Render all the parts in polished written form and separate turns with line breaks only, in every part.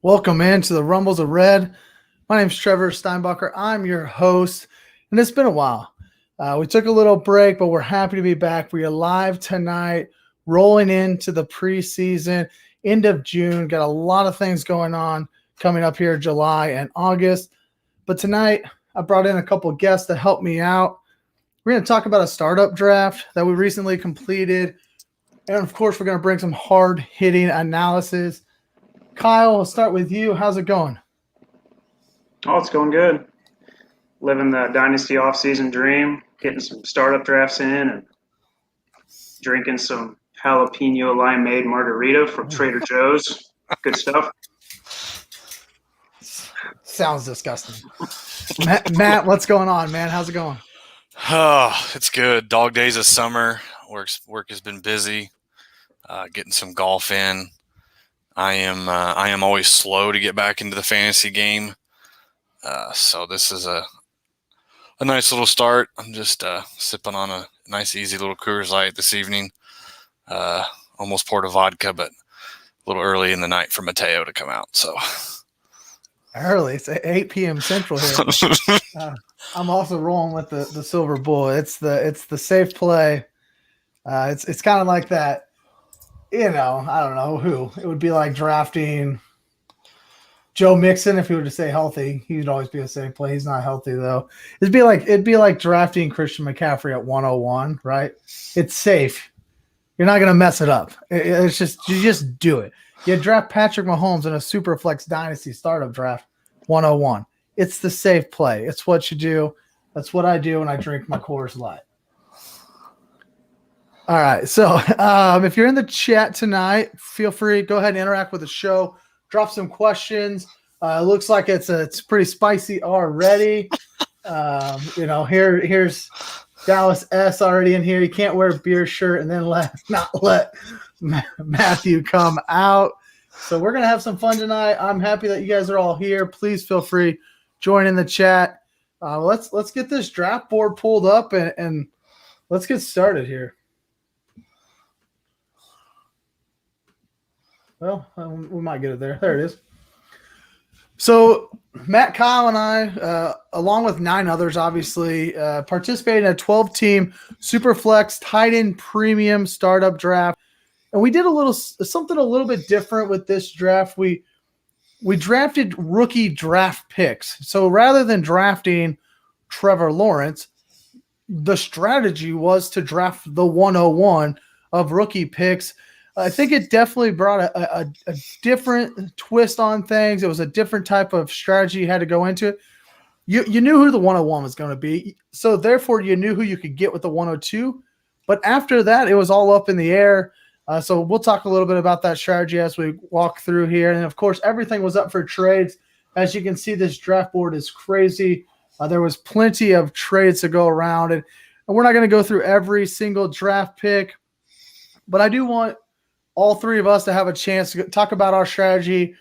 Welcome into the Rumbles of Red. My name is Trevor Steinbacher. I'm your host, and it's been a while. We took a little break, but we're happy to be back. We are live tonight, rolling into the preseason, end of June. Got a lot of things going on coming up here, July and August. But tonight, I brought in a couple of guests to help me out. We're going to talk about a startup draft that we recently completed. And of course, we're going to bring some hard-hitting analysis. Kyle, we'll start with you. How's it going?
Oh, it's going good. Living the dynasty offseason dream, getting some startup drafts in, and drinking some jalapeno limeade margarita from Trader Joe's. Good stuff.
Sounds disgusting. Matt, what's going on, man? How's it going?
Oh, it's good. Dog days of summer. Work has been busy. Getting some golf in. I am always slow to get back into the fantasy game. So this is a nice little start. I'm just sipping on a nice, easy little Coors Light this evening. Almost poured a vodka, but a little early in the night for Mateo to come out. So
early. It's 8 p.m. Central here. I'm also rolling with the Silver Bull. It's the safe play. It's kind of like that. I don't know who. It would be like drafting Joe Mixon if he were to stay healthy. He'd always be a safe play. He's not healthy though. It'd be like drafting Christian McCaffrey at 101, right? It's safe. You're not gonna mess it up. It's just you just do it. You draft Patrick Mahomes in a super flex dynasty startup draft, 101. It's the safe play. It's what you do. That's what I do when I drink my Coors Light. All right. So if you're in the chat tonight, feel free. Go ahead and interact with the show. Drop some questions. It looks like it's pretty spicy already. Here's Dallas S already in here. You can't wear a beer shirt and then not let Matthew come out. So we're gonna have some fun tonight. I'm happy that you guys are all here. Please feel free, join in the chat. Let's get this draft board pulled up and let's get started here. Well, we might get it there. There it is. So Matt, Kyle, and I, along with 9 others, obviously, participated in a 12-team Superflex tight end premium startup draft. And we did something a little bit different with this draft. We drafted rookie draft picks. So rather than drafting Trevor Lawrence, the strategy was to draft the 101 of rookie picks. I think it definitely brought a different twist on things. It was a different type of strategy you had to go into it. You knew who the 101 was going to be, so therefore you knew who you could get with the 102. But after that, it was all up in the air. So we'll talk a little bit about that strategy as we walk through here. And, of course, everything was up for trades. As you can see, this draft board is crazy. There was plenty of trades to go around. And we're not going to go through every single draft pick, but I do want all 3 of us to have a chance to talk about our strategy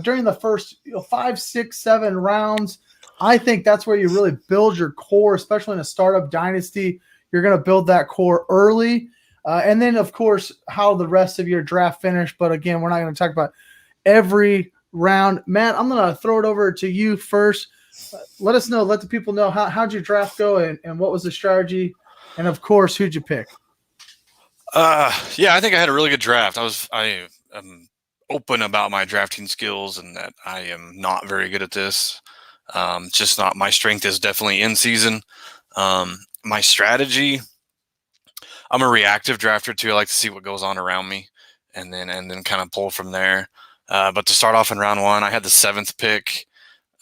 during the first 5, 6, 7 rounds. I think that's where you really build your core, especially in a startup dynasty. You're going to build that core early. And then, of course, how the rest of your draft finished. But, again, we're not going to talk about every round. Matt, I'm going to throw it over to you first. Let us know. Let the people know how'd your draft go and what was the strategy. And, of course, who'd you pick?
Yeah, I think I had a really good draft. I am open about my drafting skills and that I am not very good at this. Just not my strength is definitely in season. My strategy, I'm a reactive drafter too. I like to see what goes on around me and then kind of pull from there. But to start off in round 1, I had the 7th pick.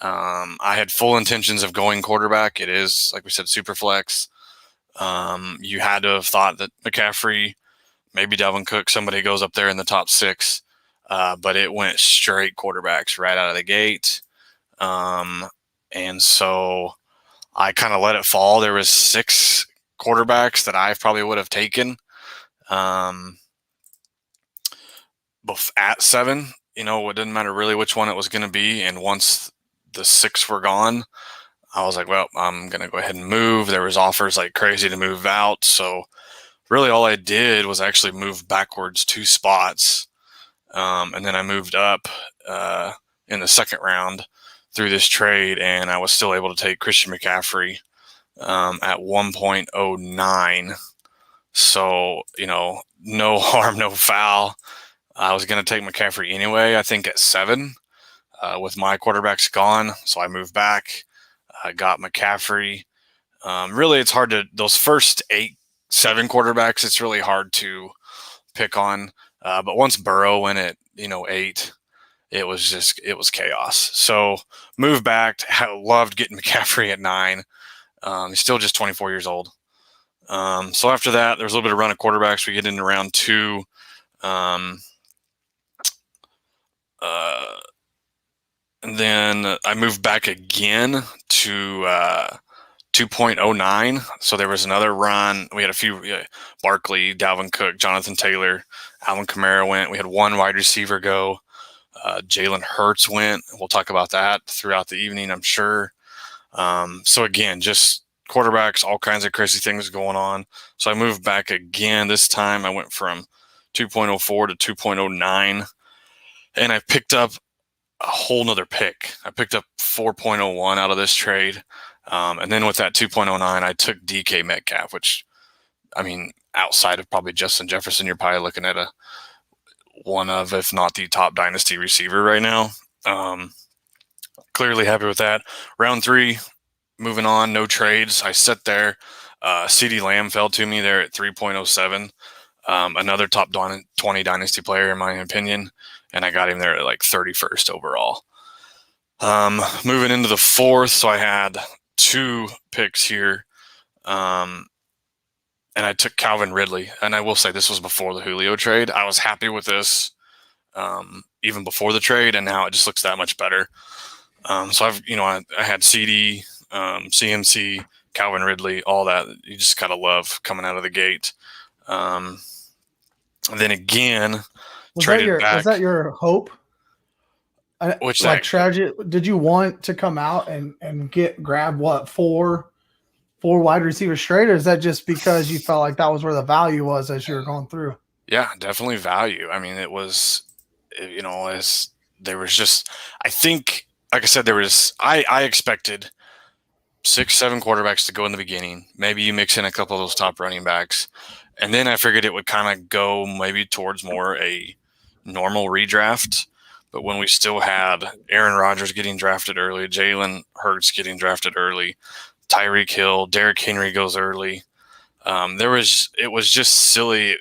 I had full intentions of going quarterback. It is, like we said, super flex. You had to have thought that McCaffrey, maybe Dalvin Cook, somebody goes up there in the top 6, but it went straight quarterbacks right out of the gate. And so I kind of let it fall. There was 6 quarterbacks that I probably would have taken at 7. It didn't matter really which one it was going to be. And once the 6 were gone, I was like, well, I'm going to go ahead and move. There was offers like crazy to move out. So really all I did was actually move backwards 2 spots. And then I moved up in the second round through this trade, and I was still able to take Christian McCaffrey at 1.09. So, no harm, no foul. I was going to take McCaffrey anyway, I think at 7 with my quarterbacks gone. So I moved back. I got McCaffrey. Really, it's hard to, those first 7 quarterbacks, it's really hard to pick on. But once Burrow went at, 8, it was chaos. So moved back. Loved getting McCaffrey at 9. He's still just 24 years old. So after that, there's a little bit of run of quarterbacks. We get into round 2. And then I moved back again to 2.09. So there was another run. We had a few, Barkley, Dalvin Cook, Jonathan Taylor, Alvin Kamara went. We had 1 wide receiver go. Jalen Hurts went. We'll talk about that throughout the evening, I'm sure. So again, just quarterbacks, all kinds of crazy things going on. So I moved back again. This time I went from 2.04 to 2.09, and I picked up a whole nother pick. I picked up 4.01 out of this trade. And then with that 2.09, I took DK Metcalf, which, outside of probably Justin Jefferson, you're probably looking at one of, if not the top dynasty receiver right now. Clearly happy with that. Round 3, moving on, no trades. I sat there. CeeDee Lamb fell to me there at 3.07. Another top 20 dynasty player, in my opinion. And I got him there at like 31st overall. Moving into the 4th, so I had 2 picks here. And I took Calvin Ridley. And I will say this was before the Julio trade. I was happy with this even before the trade, and now it just looks that much better. So I had CD, CMC, Calvin Ridley, all that. You just gotta love coming out of the gate. And then again, traded back.
Was that your hope?
Which
strategy? Did you want to come out and grab what, 4 wide receivers straight, or is that just because you felt like that was where the value was as you were going through?
Yeah, definitely value. It was, as there was just, I think, like I said, I expected 6-7 quarterbacks to go in the beginning. Maybe you mix in a couple of those top running backs. And then I figured it would kind of go maybe towards more a normal redraft. But when we still had Aaron Rodgers getting drafted early, Jalen Hurts getting drafted early, Tyreek Hill, Derrick Henry goes early. It was just silly,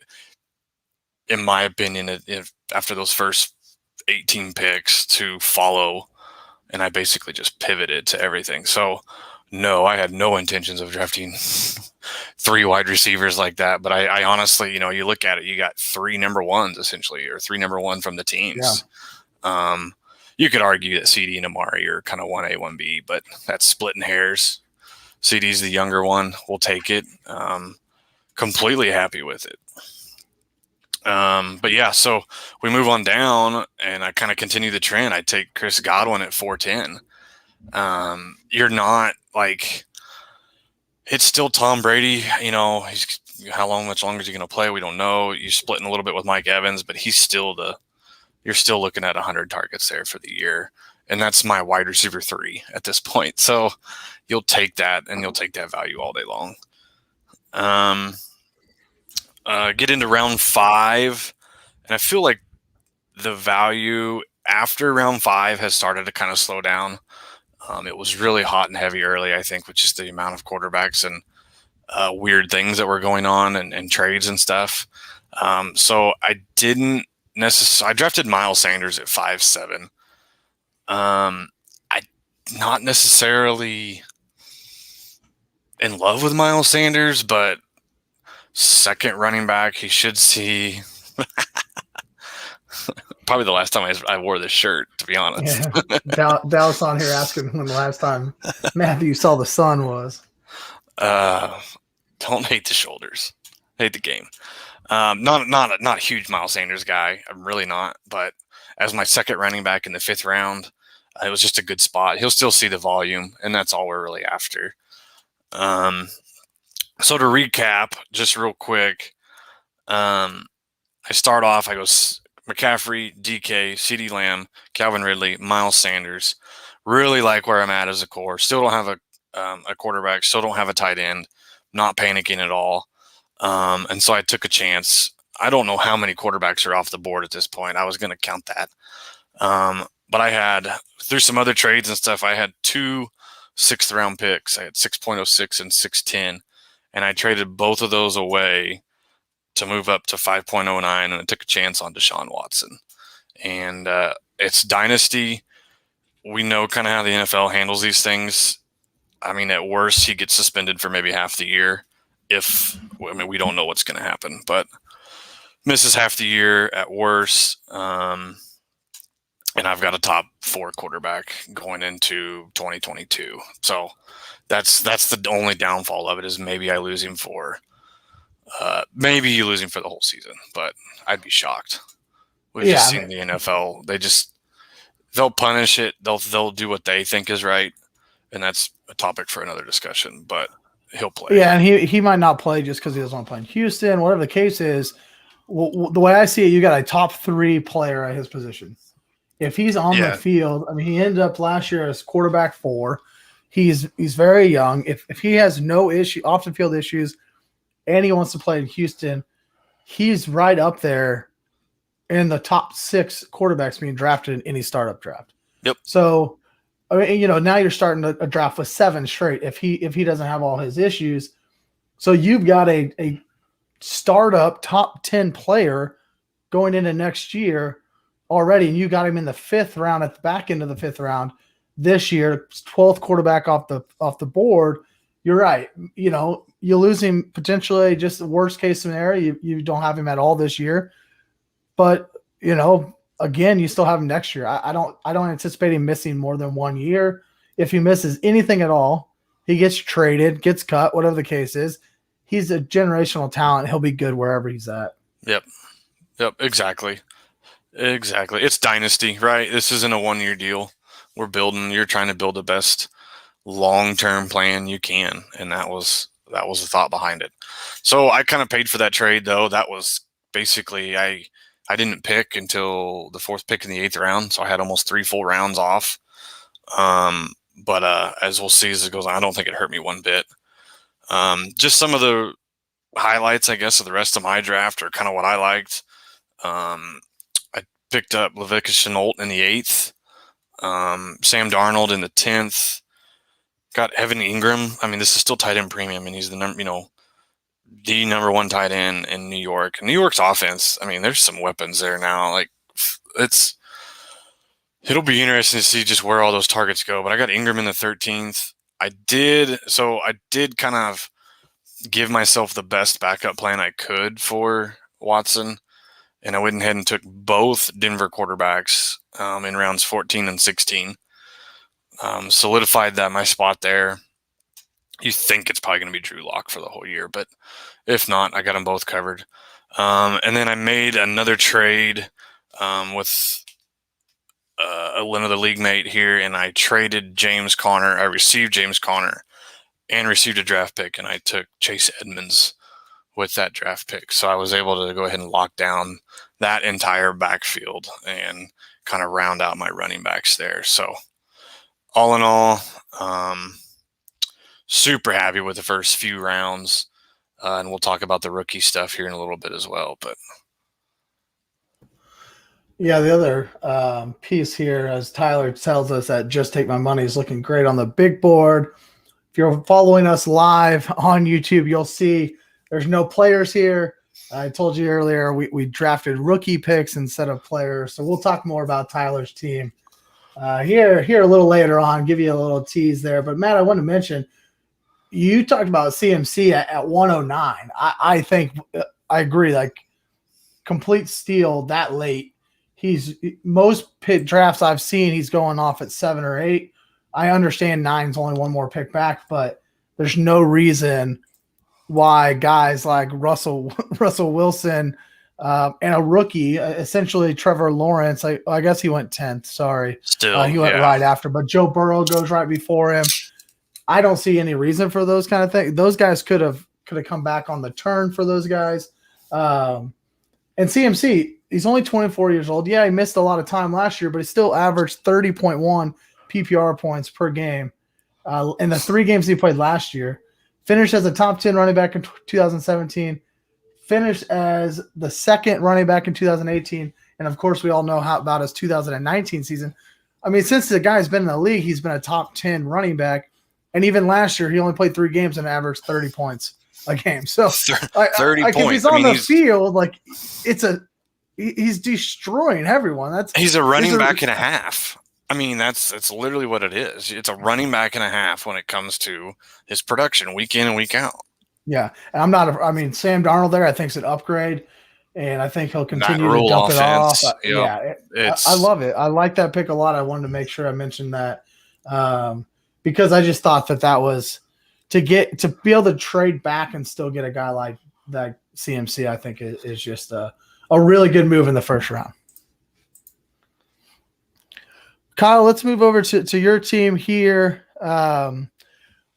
in my opinion, after those first 18 picks to follow. And I basically just pivoted to everything. So no, I had no intentions of drafting 3 wide receivers like that. But I honestly, you look at it, you got 3 number 1s essentially, or 3 number 1 from the teams. Yeah. You could argue that CD and Amari are kind of 1A, 1B, but that's splitting hairs. CD's the younger one. We'll take it. Completely happy with it. But yeah, so we move on down, and I kind of continue the trend. I take Chris Godwin at 410. You're not like, it's still Tom Brady. He's much longer is he going to play? We don't know. You're splitting a little bit with Mike Evans, but you're still looking at 100 targets there for the year. And that's my wide receiver 3 at this point. So you'll take that, and you'll take that value all day long. Get into round 5, and I feel like the value after round 5 has started to kind of slow down. It was really hot and heavy early, I think, with just the amount of quarterbacks and weird things that were going on and trades and stuff. So I didn't necessarily. I drafted Miles Sanders at 5.7. I not necessarily in love with Miles Sanders, but second running back, he should see. Probably the last time I wore this shirt, to be honest.
Yeah. Dallas on here asking when the last time Matthew saw the sun was.
Don't hate the shoulders. Hate the game. Not a huge Miles Sanders guy. I'm really not. But as my second running back in the 5th round, it was just a good spot. He'll still see the volume, and that's all we're really after. So to recap, just real quick, I start off, I go McCaffrey, DK, CeeDee Lamb, Calvin Ridley, Miles Sanders. Really like where I'm at as a core. Still don't have a quarterback. Still don't have a tight end. Not panicking at all. And so I took a chance. I don't know how many quarterbacks are off the board at this point. I was going to count that. But I had, through some other trades and stuff, I had 2 6th-round picks. I had 6.06 and 6.10. And I traded both of those away to move up to 5.09, and I took a chance on Deshaun Watson. And it's dynasty. We know kind of how the NFL handles these things. I mean, at worst, he gets suspended for maybe half the year. We don't know what's going to happen, but misses half the year at worst. And I've got a top 4 quarterback going into 2022. So that's the only downfall of it, is maybe I lose him for maybe you lose him for the whole season, but I'd be shocked. We've just seen the NFL. They'll punish it. They'll do what they think is right. And that's a topic for another discussion, but he'll play.
Yeah. And he might not play just because he doesn't want to play in Houston, whatever the case is. The way I see it, you got a top 3 player at his position. If he's on the field, I mean, he ended up last year as quarterback 4. He's very young. If he has no issue, off the field issues, and he wants to play in Houston, he's right up there in the top 6 quarterbacks being drafted in any startup draft.
Yep.
So, I mean, now you're starting a draft with 7 straight if he doesn't have all his issues. So you've got a startup top 10 player going into next year already, and you got him in the 5th round, at the back end of the 5th round this year, 12th quarterback off the board. You're right. You lose him potentially, just the worst case scenario. You don't have him at all this year, but again, you still have him next year. I don't anticipate him missing more than 1 year. If he misses anything at all, he gets traded, gets cut, whatever the case is. He's a generational talent. He'll be good wherever he's at.
Yep. Exactly. It's dynasty, right? This isn't a 1-year deal. You're trying to build the best long-term plan you can. And that was the thought behind it. So I kind of paid for that trade, though. That was basically, I didn't pick until the 4th pick in the 8th round. So I had almost 3 full rounds off. But as we'll see as it goes on, I don't think it hurt me one bit. Just some of the highlights, I guess, of the rest of my draft are kind of what I liked. I picked up Laviska Shenault in the 8th, Sam Darnold in the 10th, got Evan Ingram. I mean, this is still tight end premium, and he's the number 1 tight end in New York. And New York's offense, I mean, there's some weapons there now. Like, it'll be interesting to see just where all those targets go. But I got Ingram in the 13th. I did kind of give myself the best backup plan I could for Watson. And I went ahead and took both Denver quarterbacks in rounds 14 and 16. Solidified my spot there. You think it's probably going to be Drew Lock for the whole year, but if not, I got them both covered. And then I made another trade with another league mate here, and I traded James Conner. I received James Conner and received a draft pick, and I took Chase Edmonds with that draft pick. So I was able to go ahead and lock down that entire backfield and kind of round out my running backs there. So all in all, super happy with the first few rounds. And we'll talk about the rookie stuff here in a little bit as well. But
yeah, the other piece here, as Tyler tells us, that Just Take My Money is looking great on the big board. If you're following us live on YouTube, you'll see there's no players here. I told you earlier we drafted rookie picks instead of players. So we'll talk more about Tyler's team here a little later on, give you a little tease there. But, Matt, I want to mention, you talked about CMC at 109. I think I agree, like, complete steal that late. Most pick drafts I've seen, he's going off at 7 or 8. I understand 9's only one more pick back, but there's no reason why guys like Russell Wilson and a rookie, essentially Trevor Lawrence, I guess he went 10th. Sorry.
Still,
he went right after, but Joe Burrow goes right before him. I don't see any reason for those kind of things. Those guys could have come back on the turn for those guys. And CMC, he's only 24 years old. Yeah, he missed a lot of time last year, but he still averaged 30.1 PPR points per game in the 3 games he played last year. Finished as a top 10 running back in 2017. Finished as the second running back in 2018. And, of course, we all know how about his 2019 season. I mean, since the guy's been in the league, he's been a top 10 running back. And even last year, he only played 3 games and averaged 30 points a game. So
30
points. If he's on the field, like he's destroying everyone.
He's a running back and a half. I mean, that's literally what it is. It's a running back and a half when it comes to his production week in and week out.
Yeah, and Sam Darnold there I think is an upgrade, and I think he'll continue to dump it off.
Yep.
I love it. I like that pick a lot. I wanted to make sure I mentioned that because I just thought that was to be able to trade back and still get a guy like that CMC. I think is just a really good move in the first round. Kyle, let's move over to your team here.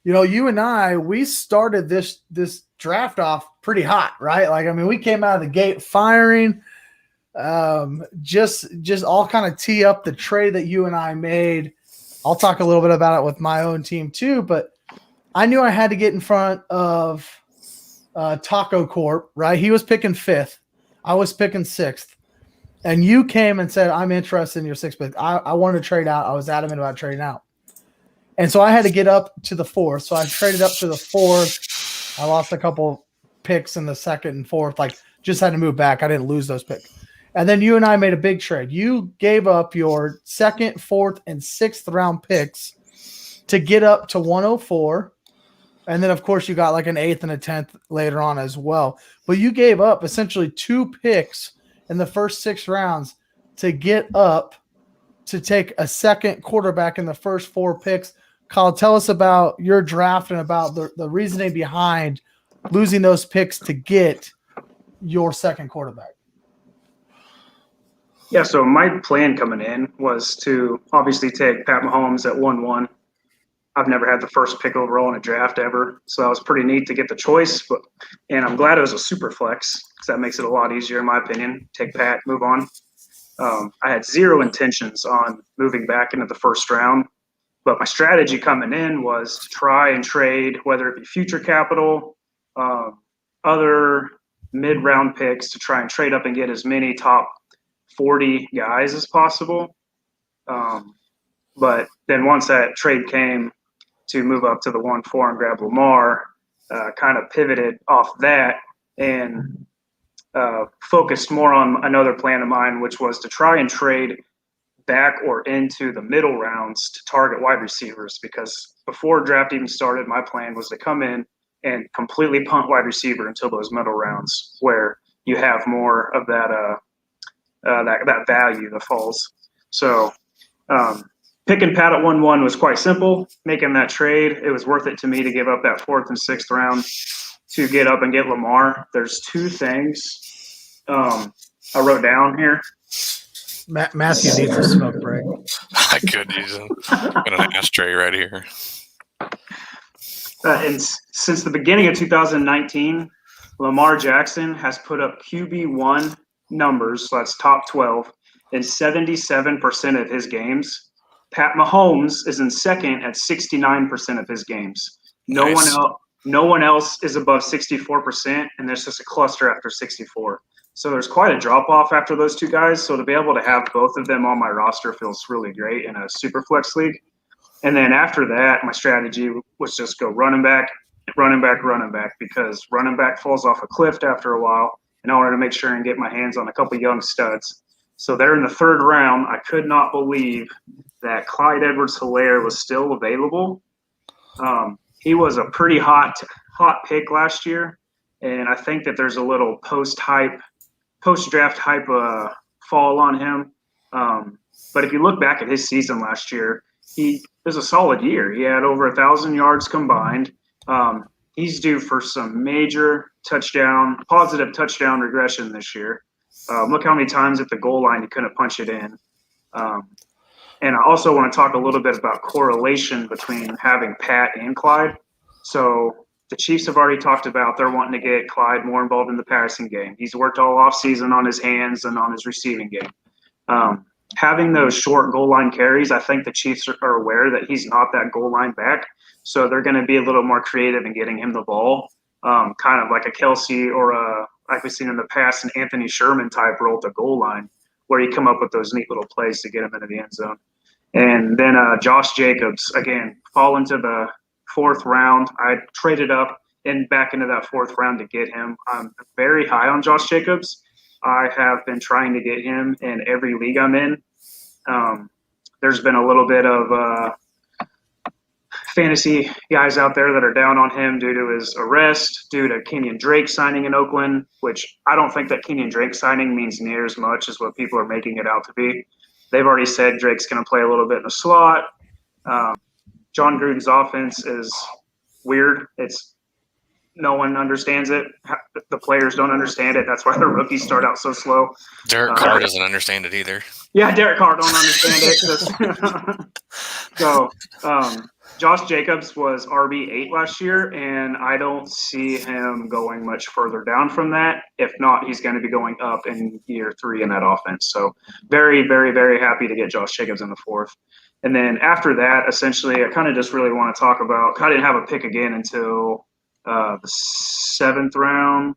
You and I, we started this draft off pretty hot, right? Like, I mean, we came out of the gate firing, just all kind of tee up the trade that you and I made. I'll talk a little bit about it with my own team too, but I knew I had to get in front of Taco Corp, right? He was picking 5th. I was picking 6th. And you came and said, I'm interested in your 6th pick. I wanted to trade out. I was adamant about trading out. And so I had to get up to the 4th. So I traded up to the 4th. I lost a couple picks in the 2nd and 4th. Like, just had to move back. I didn't lose those picks. And then you and I made a big trade. You gave up your 2nd, 4th, and 6th round picks to get up to 104. And then, of course, you got like an 8th and a 10th later on as well. But you gave up essentially 2 picks in the first 6 rounds to get up to take a second quarterback in the first 4 picks. Kyle, tell us about your draft and about the reasoning behind losing those picks to get your second quarterback.
Yeah, so my plan coming in was to obviously take Pat Mahomes at 1-1. I've never had the first pick overall in a draft ever, so that was pretty neat to get the choice. And I'm glad it was a super flex because that makes it a lot easier, in my opinion. Take Pat, move on. I had zero intentions on moving back into the first round, but my strategy coming in was to try and trade, whether it be future capital, other mid-round picks, to try and trade up and get as many top 40 guys as possible. But then once that trade came to move up to the 1-4 and grab Lamar, kind of pivoted off that and focused more on another plan of mine, which was to try and trade back or into the middle rounds to target wide receivers. Because before draft even started, my plan was to come in and completely punt wide receiver until those middle rounds where you have more of that that value that falls. So picking Pat at 1-1 was quite simple. Making that trade, it was worth it to me to give up that 4th and 6th round to get up and get Lamar. There's 2 things I wrote down here.
Matthew needs a smoke break.
I could use him. Got an ashtray right here.
And since the beginning of 2019, Lamar Jackson has put up QB1 numbers, so that's top 12, in 77% of his games. Pat Mahomes is in second at 69% of his games. No one else is above 64%, and there's just a cluster after 64. So there's quite a drop-off after those 2 guys. So to be able to have both of them on my roster feels really great in a super flex league. And then after that, my strategy was just go running back, because running back falls off a cliff after a while, and I wanted to make sure and get my hands on a couple young studs. So there in the 3rd round, I could not believe that Clyde Edwards-Helaire was still available. He was a pretty hot pick last year, and I think that there's a little post-draft hype fall on him. But if you look back at his season last year, it was a solid year. He had over 1,000 yards combined. He's due for some major positive touchdown regression this year. Look how many times at the goal line he couldn't punch it in. And I also want to talk a little bit about correlation between having Pat and Clyde. So the Chiefs have already talked about they're wanting to get Clyde more involved in the passing game. He's worked all offseason on his hands and on his receiving game. Having those short goal line carries, I think the Chiefs are aware that he's not that goal line back. So they're going to be a little more creative in getting him the ball, kind of like a Kelsey or like we've seen in the past, an Anthony Sherman type role at the goal line, where you come up with those neat little plays to get him into the end zone. And then Josh Jacobs, again, fall into the 4th round. I traded up and back into that 4th round to get him. I'm very high on Josh Jacobs. I have been trying to get him in every league I'm in. There's been a little bit of fantasy guys out there that are down on him due to his arrest, due to Kenyon Drake signing in Oakland, which I don't think that Kenyon Drake signing means near as much as what people are making it out to be. They've already said Drake's going to play a little bit in the slot. John Gruden's offense is weird. No one understands it. The players don't understand it. That's why the rookies start out so slow.
Derek Carr doesn't understand it either.
Yeah, Derek Carr don't understand it. So Josh Jacobs was RB8 last year, and I don't see him going much further down from that. If not, he's going to be going up in year 3 in that offense. So very, very, very happy to get Josh Jacobs in the 4th. And then after that, essentially, I kind of just really want to talk about – I didn't have a pick again until the 7th round.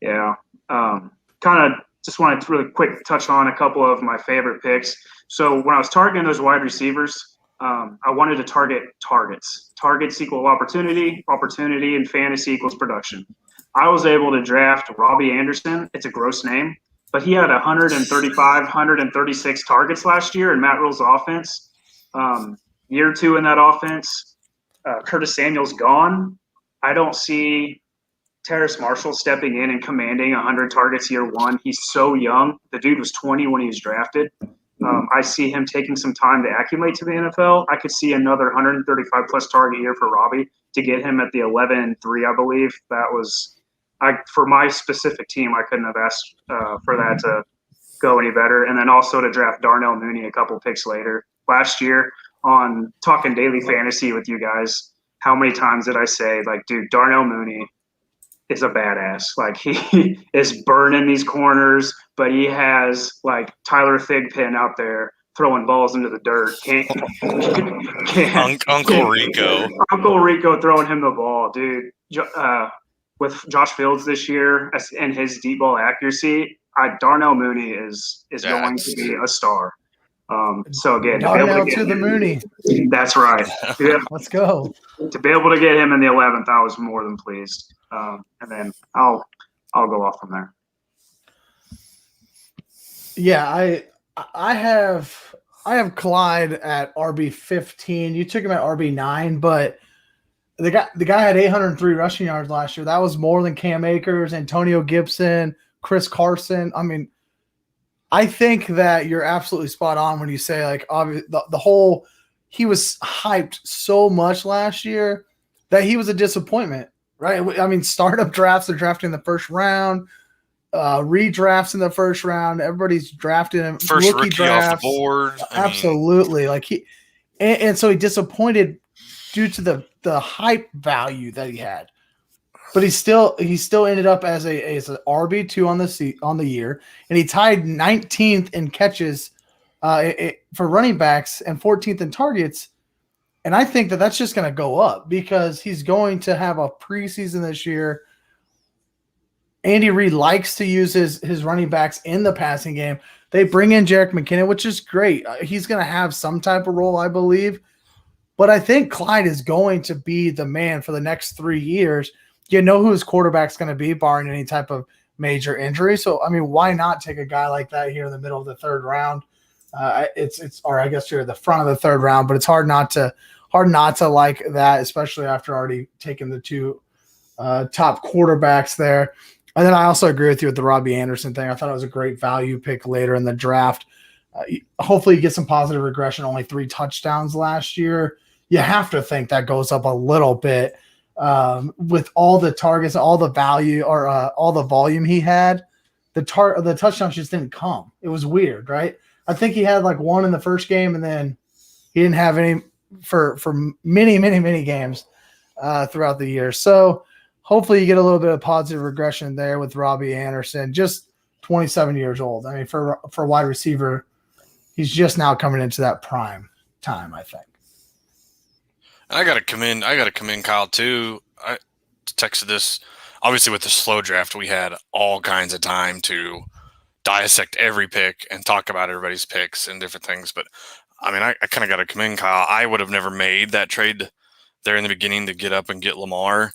Yeah. Kind of just wanted to really quick touch on a couple of my favorite picks. So when I was targeting those wide receivers, I wanted to target targets. Targets equal opportunity. Opportunity in fantasy equals production. I was able to draft Robbie Anderson. It's a gross name, but he had 135, 136 targets last year in Matt Rule's offense. Year 2 in that offense, Curtis Samuel's gone. I don't see Terrace Marshall stepping in and commanding 100 targets year 1. He's so young. The dude was 20 when he was drafted. I see him taking some time to acclimate to the NFL. I could see another 135-plus target year for Robbie to get him at the 11-3, I believe. That was for my specific team, I couldn't have asked for that to go any better. And then also to draft Darnell Mooney a couple picks later. Last year on Talking Daily Fantasy with you guys, how many times did I say, like, dude, Darnell Mooney is a badass. Like, he is burning these corners, but he has like Tyler Thigpen out there throwing balls into the dirt.
Uncle Rico.
Uncle Rico throwing him the ball, dude. With Josh Fields this year and his deep ball accuracy, Darnell Mooney is going to be a star. So again,
Darnell to the Mooney.
That's right. Yeah.
Let's go.
To be able to get him in the 11th, I was more than pleased. And then I'll go off from there.
Yeah, I have Clyde at RB15. You took him at RB9, but the guy had 803 rushing yards last year. That was more than Cam Akers, Antonio Gibson, Chris Carson. I mean, I think that you're absolutely spot on when you say, like, the whole – he was hyped so much last year that he was a disappointment, right? I mean, startup drafts are drafting in the first round, redrafts in the first round. Everybody's drafting him.
First rookie off the board.
Absolutely. Like and so he disappointed due to the hype value that he had. But he still ended up as an RB2 on the year, and he tied 19th in catches for running backs and 14th in targets. And I think that that's just going to go up because he's going to have a preseason this year. Andy Reid likes to use his running backs in the passing game. They bring in Jerick McKinnon, which is great. He's going to have some type of role, I believe. But I think Clyde is going to be the man for the next 3 years. You know who his quarterback's going to be, barring any type of major injury. So, I mean, why not take a guy like that here in the middle of the 3rd round? Or I guess you're at the front of the 3rd round, but it's hard not to like that, especially after already taking the 2 top quarterbacks there. And then I also agree with you with the Robbie Anderson thing. I thought it was a great value pick later in the draft. Hopefully you get some positive regression, only 3 touchdowns last year. You have to think that goes up a little bit with all the targets, all the value or all the volume he had. The touchdowns just didn't come. It was weird, right? I think he had like 1 in the first game, and then he didn't have any for many, many, many games. throughout the year. So hopefully you get a little bit of positive regression there with Robbie Anderson, just 27 years old. I mean, for a wide receiver, he's just now coming into that prime time, I think.
I gotta commend Kyle too. I texted this. Obviously, with the slow draft, we had all kinds of time to dissect every pick and talk about everybody's picks and different things. But I mean, I kind of got to commend Kyle. I would have never made that trade there in the beginning to get up and get Lamar.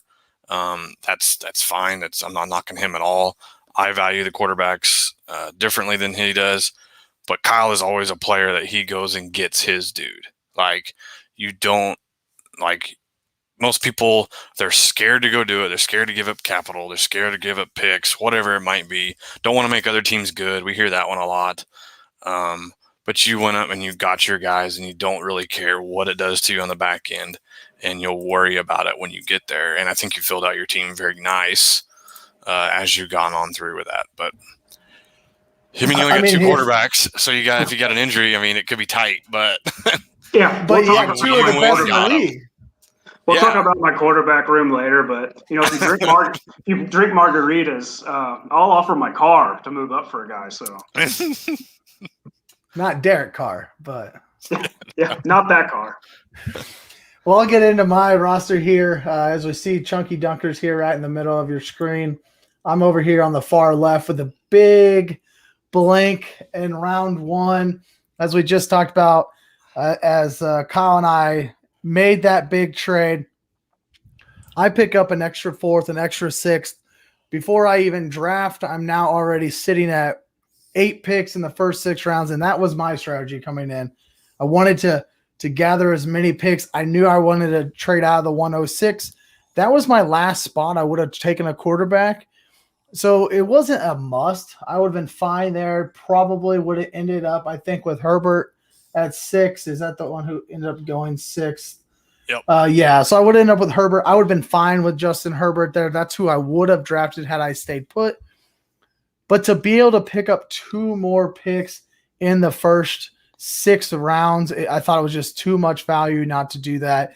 That's fine. I'm not knocking him at all. I value the quarterbacks differently than he does. But Kyle is always a player that he goes and gets his dude. Like, you don't, like, most people, they're scared to go do it. They're scared to give up capital. They're scared to give up picks, whatever it might be. Don't want to make other teams good. We hear that one a lot. But you went up and you got your guys and you don't really care what it does to you on the back end, and you'll worry about it when you get there. And I think you filled out your team very nice as you've gone on through with that. But I mean, you only got two quarterbacks, so if you got an injury, I mean, it could be tight, but
yeah,
but you have two of the best in the league.
We'll talk about my quarterback room later, but if you drink margaritas, I'll offer my car to move up for a guy. So
not Derek Carr, but
yeah, not that car.
Well, I'll get into my roster here as we see Chunky Dunkers here right in the middle of your screen. I'm over here on the far left with a big blank in round one, as we just talked about, as Kyle and I made that big trade. I pick up an extra fourth, an extra sixth. Before I even draft, I'm now already sitting at 8 picks in the first 6 rounds, and that was my strategy coming in. I wanted to gather as many picks. I knew I wanted to trade out of the 106. That was my last spot. I would have taken a quarterback. So it wasn't a must. I would have been fine there. Probably would have ended up, I think, with Herbert at 6. Is that the one who ended up going 6th?
Yep.
Yeah, so I would end up with Herbert. I would have been fine with Justin Herbert there. That's who I would have drafted had I stayed put. But to be able to pick up 2 more picks in the first 6 rounds, I thought it was just too much value not to do that.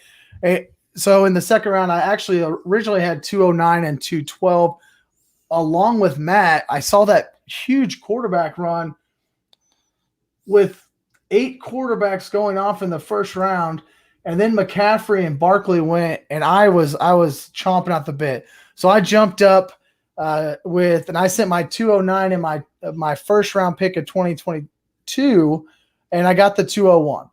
So in the second round, I actually originally had 209 and 212. Along with Matt, I saw that huge quarterback run with 8 quarterbacks going off in the first round, and then McCaffrey and Barkley went, and I was chomping at the bit. So I jumped up and I sent my 209 and my first round pick of 2022, and I got the 201.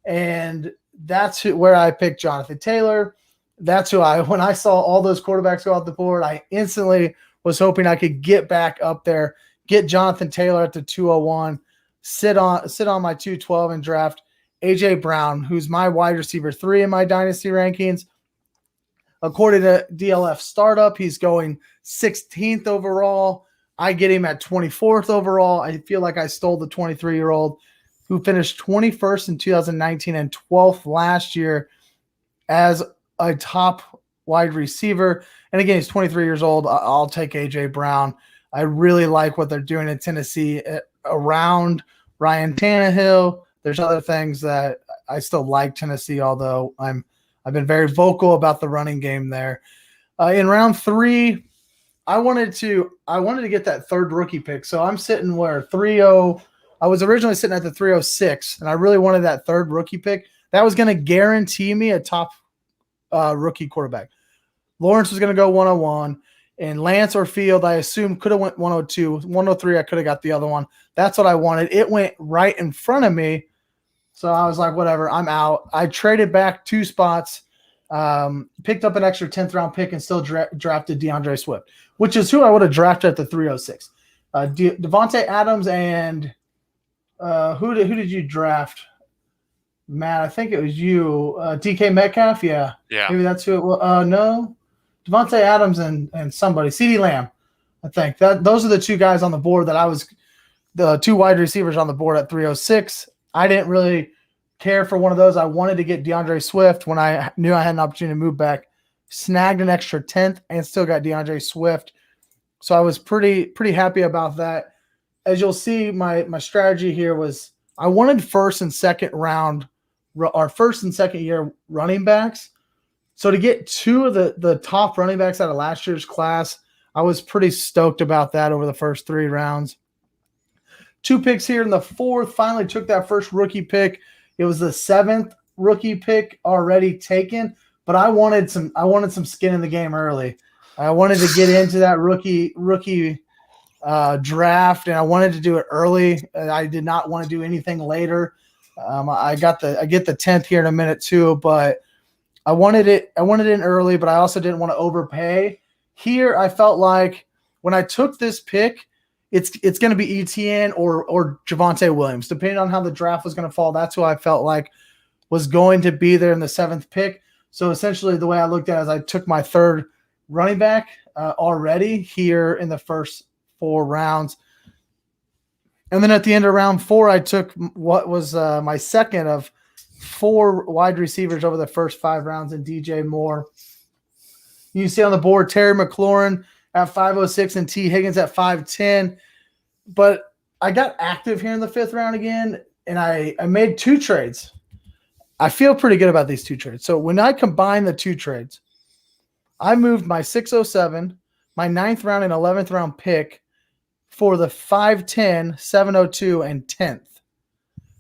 And that's where I picked Jonathan Taylor. That's when I saw all those quarterbacks go off the board, I instantly was hoping I could get back up there, get Jonathan Taylor at the 201, sit on my 212 and draft A.J. Brown, who's my wide receiver 3 in my dynasty rankings. According to DLF Startup, he's going 16th overall. I get him at 24th overall. I feel like I stole the 23-year-old who finished 21st in 2019 and 12th last year as a top wide receiver. And again, he's 23 years old. I'll take A.J. Brown. I really like what they're doing in Tennessee around Ryan Tannehill. There's other things that I still like Tennessee, although I've been very vocal about the running game there. In round 3, I wanted to get that third rookie pick. So I'm sitting where 3-0. I was originally sitting at the 306, and I really wanted that third rookie pick. That was going to guarantee me a top rookie quarterback. Lawrence was going to go 101, and Lance or Field, I assumed, could have went 102. 103, I could have got the other one. That's what I wanted. It went right in front of me. So I was like, whatever, I'm out. I traded back 2 spots, picked up an extra 10th round pick, and still drafted DeAndre Swift, which is who I would have drafted at the 306. Devontae Adams and who did you draft? Matt, I think it was you. DK Metcalf, yeah. Maybe that's who it was. No, Devontae Adams and somebody. CeeDee Lamb, I think. Those are the 2 guys on the board that I was – the 2 wide receivers on the board at 306. I didn't really care for one of those. I wanted to get DeAndre Swift when I knew I had an opportunity to move back. Snagged an extra 10th and still got DeAndre Swift. So I was pretty happy about that. As you'll see, my strategy here was I wanted first and second round – our first and second year running backs. So to get two of the top running backs out of last year's class, I was pretty stoked about that over the first 3 rounds. 2 picks here in the 4th. Finally took that first rookie pick. It was the 7th rookie pick already taken, but I wanted some skin in the game early. I wanted to get into that rookie draft, and I wanted to do it early. I did not want to do anything later. I get the 10th here in a minute too, but I wanted it in early, but I also didn't want to overpay. Here, I felt like when I took this pick, it's going to be ETN or Javonte Williams, depending on how the draft was going to fall. That's who I felt like was going to be there in the 7th pick. So essentially, the way I looked at it is I took my 3rd running back already here in the first 4 rounds. And then at the end of round 4, I took what was my 2nd of 4 wide receivers over the first 5 rounds in DJ Moore. You see on the board Terry McLaurin at 506 and T. Higgins at 510. But I got active here in the 5th round again, and I made 2 trades. I feel pretty good about these 2 trades. So when I combine the 2 trades, I moved my 607, my 9th round and 11th round pick for the 510, 702, and 10th.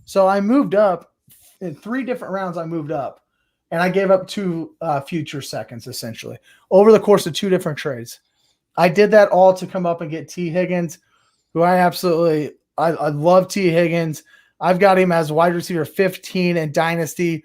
So I moved up in 3 different rounds. I moved up, and I gave up 2 future seconds essentially over the course of 2 different trades. I did that all to come up and get T. Higgins, who I love T. Higgins. I've got him as wide receiver 15 in Dynasty.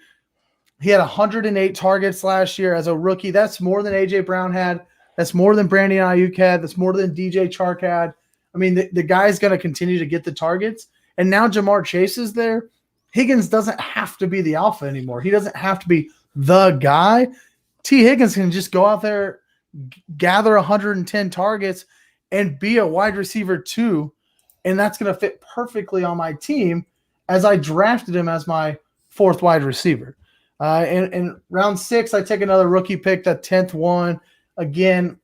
He had 108 targets last year as a rookie. That's more than A.J. Brown had. That's more than Brandon Ayuk had. That's more than DJ Chark had. I mean, the guy's going to continue to get the targets. And now Jamar Chase is there. Higgins doesn't have to be the alpha anymore. He doesn't have to be the guy. T. Higgins can just go out there, gather 110 targets, and be a wide receiver 2. And that's going to fit perfectly on my team as I drafted him as my 4th wide receiver. In round 6, I take another rookie pick, that 10th one. Again,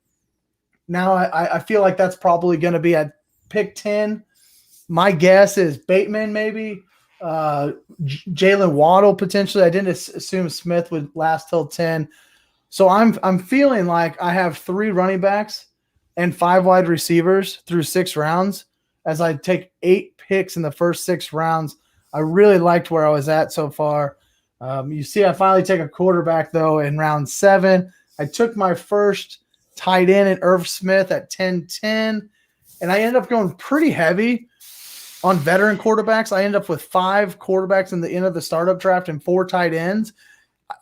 now I feel like that's probably going to be at pick 10. My guess is Bateman maybe, Jalen Waddle potentially. I didn't assume Smith would last till 10. So I'm feeling like I have 3 running backs and 5 wide receivers through 6 rounds as I take 8 picks in the first 6 rounds. I really liked where I was at so far. You see, I finally take a quarterback, though, in round 7. I took my first tight end in Irv Smith at 10-10, and I ended up going pretty heavy on veteran quarterbacks. I ended up with 5 quarterbacks in the end of the startup draft and 4 tight ends.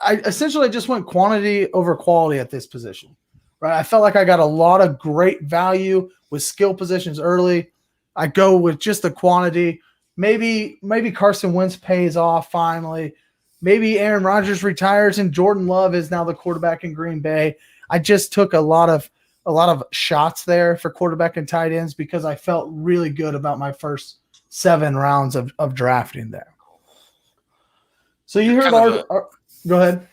I essentially just went quantity over quality at this position. Right? I felt like I got a lot of great value with skill positions early. I go with just the quantity. Maybe Carson Wentz pays off finally. Maybe Aaron Rodgers retires and Jordan Love is now the quarterback in Green Bay. I just took a lot of shots there for quarterback and tight ends because I felt really good about my first 7 rounds of drafting there. So you heard go ahead.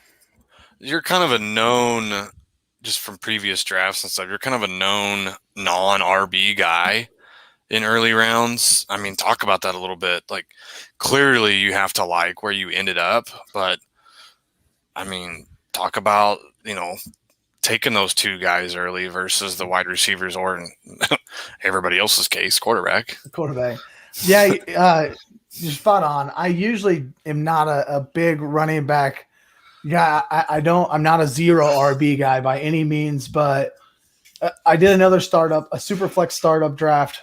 You're kind of a known, just from previous drafts and stuff, you're kind of a known non-RB guy in early rounds. I mean, talk about that a little bit. Like, clearly you have to like where you ended up, but I mean, talk about, taking those 2 guys early versus the wide receivers or in everybody else's case, quarterback.
Yeah, you're spot on. I usually am not a big running back guy. I'm not a 0 RB guy by any means, but I did another startup, a super flex startup draft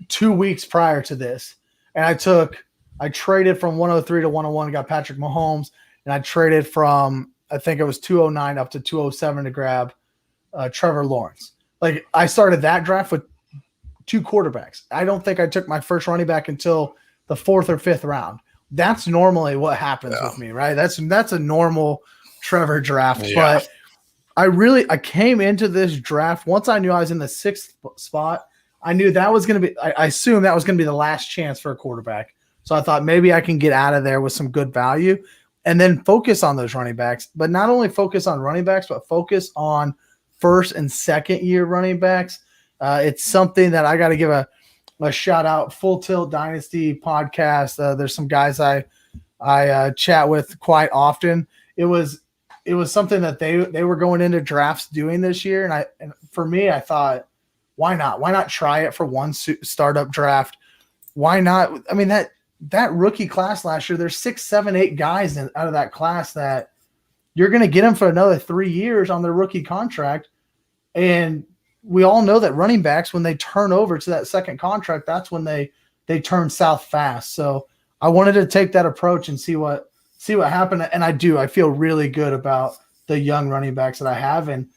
2 weeks prior to this. And I traded from 103 to 101, got Patrick Mahomes, and I traded from, I think it was 209 up to 207 to grab Trevor Lawrence. Like, I started that draft with 2 quarterbacks. I don't think I took my first running back until the 4th or 5th round. That's normally what happens with me, right? That's a normal Trevor draft. Yeah. But I came into this draft, once I knew I was in the 6th spot, I knew that was going to be, I assumed that was going to be the last chance for a quarterback. So I thought maybe I can get out of there with some good value and then focus on those running backs, but not only focus on running backs, but focus on 1st and 2nd year running backs. It's something that I got to give a shout out. Full Tilt Dynasty podcast. There's some guys I chat with quite often. It was it was something that they were going into drafts doing this year. And for me, I thought, why not? Why not try it for one startup draft? Why not? I mean, that rookie class last year, there's 6, 7, 8 guys out of that class that you're going to get them for another 3 years on their rookie contract. And we all know that running backs, when they turn over to that second contract, that's when they turn south fast. So I wanted to take that approach and see what happened. And I feel really good about the young running backs that I have. And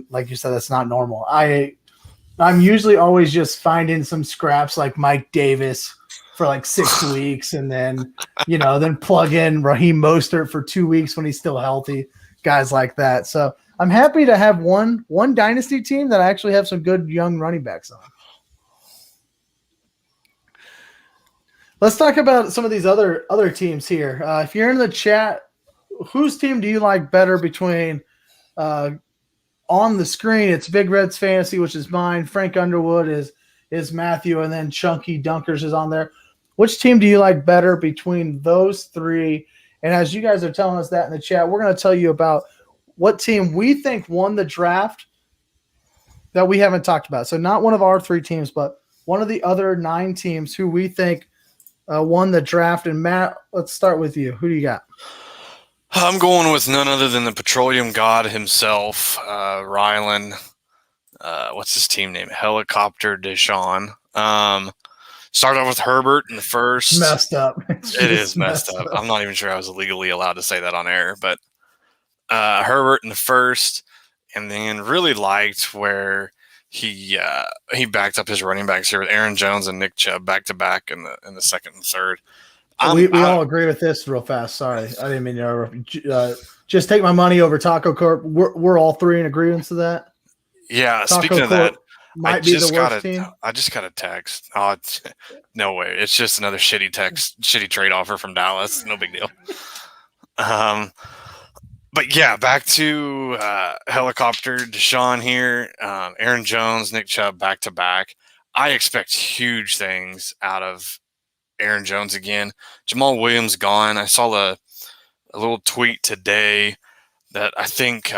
like you said, that's not normal. I'm usually always just finding some scraps like Mike Davis for like 6 weeks, and then then plug in Raheem Mostert for 2 weeks when he's still healthy, guys like that. So I'm happy to have one dynasty team that I actually have some good young running backs on. Let's talk about some of these other teams here. If you're in the chat, whose team do you like better between on the screen? It's Big Red's Fantasy, which is mine. Frank Underwood is Matthew, and then Chunky Dunkers is on there. Which team do you like better between those three? And as you guys are telling us that in the chat, we're going to tell you about what team we think won the draft that we haven't talked about. So not one of our 3 teams, but one of the other 9 teams who we think won the draft. And Matt, let's start with you. Who do you got?
I'm going with none other than the petroleum god himself, Rylan. What's his team name? Helicopter Deshaun. Start off with Herbert in the first.
Messed up.
It is messed up. I'm not even sure I was legally allowed to say that on air, but Herbert in the first, and then really liked where he backed up his running backs here with Aaron Jones and Nick Chubb back to back in the second and third.
We all agree with this real fast. Sorry, I didn't mean to just take my money over Taco Corp. We're all 3 in agreement to that.
Yeah,
Taco
speaking of
Corp
that,
might be the worst team.
I just got a text. Oh, no way! It's just another shitty trade offer from Dallas. No big deal. But yeah, back to Helicopter Deshaun here. Aaron Jones, Nick Chubb back to back. I expect huge things out of Aaron Jones again. Jamal Williams gone. I saw a little tweet today that I think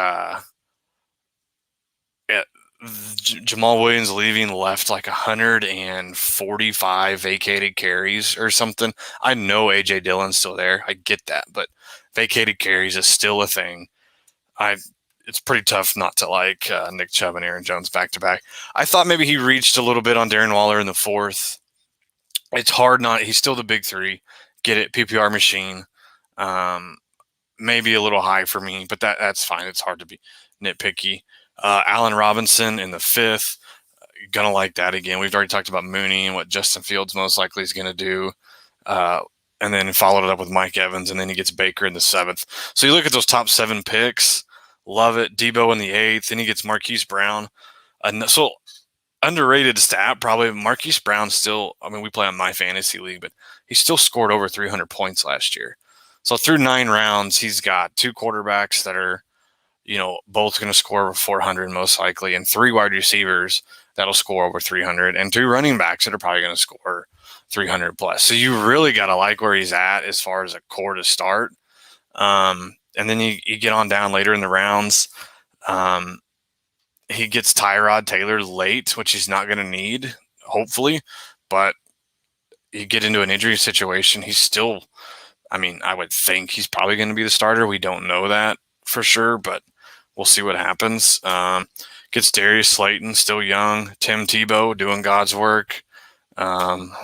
Jamal Williams leaving left like 145 vacated carries or something. I know AJ Dillon's still there. I get that, but vacated carries is still a thing. It's pretty tough not to like Nick Chubb and Aaron Jones back to back. I thought maybe he reached a little bit on Darren Waller in the fourth. It's hard not. He's still the big 3. Get it, PPR machine. Maybe a little high for me, but that's fine. It's hard to be nitpicky. Allen Robinson in the 5th. Gonna like that again. We've already talked about Mooney and what Justin Fields most likely is going to do. And then followed it up with Mike Evans, and then he gets Baker in the 7th. So you look at those top 7 picks. Love it. Debo in the 8th. Then he gets Marquise Brown. So underrated stat, probably. Marquise Brown still, we play on my fantasy league, but he still scored over 300 points last year. So through 9 rounds, he's got 2 quarterbacks that are, both going to score over 400 most likely, and 3 wide receivers that'll score over 300, and 2 running backs that are probably going to score 300 plus. So you really got to like where he's at as far as a core to start. And then you get on down later in the rounds. He gets Tyrod Taylor late, which he's not going to need, hopefully. But you get into an injury situation, he's still, I would think he's probably going to be the starter. We don't know that for sure, but we'll see what happens. Gets Darius Slayton, still young. Tim Tebow doing God's work.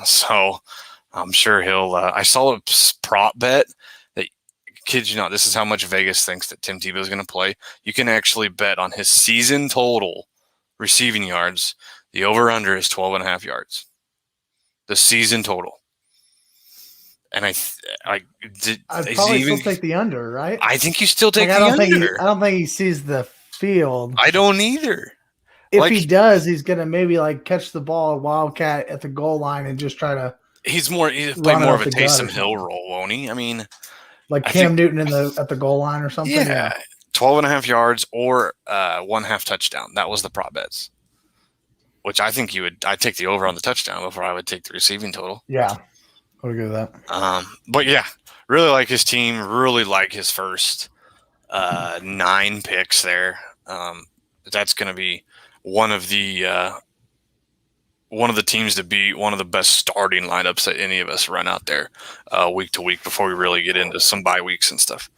So I'm sure he'll I saw a prop bet that, kids, this is how much Vegas thinks that Tim Tebow is going to play. You can actually bet on his season total receiving yards. The over-under is 12.5 yards. The season total. And I'd
probably still take the under, right?
I think you still take the under.
I don't think he sees the field.
I don't either.
If he does, he's gonna maybe catch the ball wildcat at the goal line and just try to.
He'll play more of a Taysom Hill role, won't he?
Like Cam Newton at the goal line or something.
Yeah, 12.5 yards or 1/2 touchdown. That was the prop bets. Which I think I'd take the over on the touchdown before I would take the receiving total.
Yeah, I would agree with that.
But yeah, really like his team. Really like his first 9 picks there. That's going to be one of the teams to beat, one of the best starting lineups that any of us run out there week to week before we really get into some bye weeks and stuff.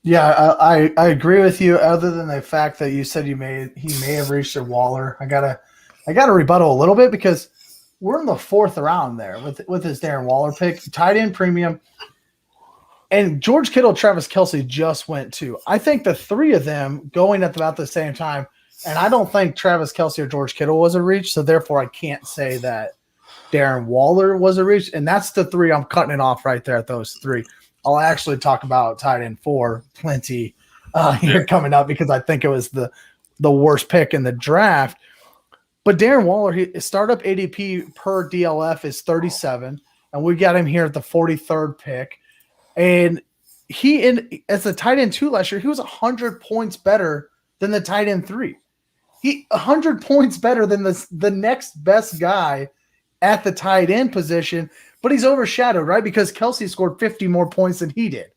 Yeah, I agree with you. Other than the fact that you said he may have reached a Waller, I gotta rebuttal a little bit because we're in the 4th round there with his Darren Waller pick, tight end premium, and George Kittle, Travis Kelce just went too. I think the 3 of them going at about the same time, and I don't think Travis Kelce or George Kittle was a reach, so therefore I can't say that Darren Waller was a reach, and that's the 3 I'm cutting it off right there at those 3. I'll actually talk about tight end 4 plenty here coming up because I think it was the worst pick in the draft. But Darren Waller, his startup ADP per DLF is 37, and we got him here at the 43rd pick. And as a tight end 2 last year, he was 100 points better than the tight end 3. 100 points better than the next best guy at the tight end position, but he's overshadowed, right? Because Kelce scored 50 more points than he did.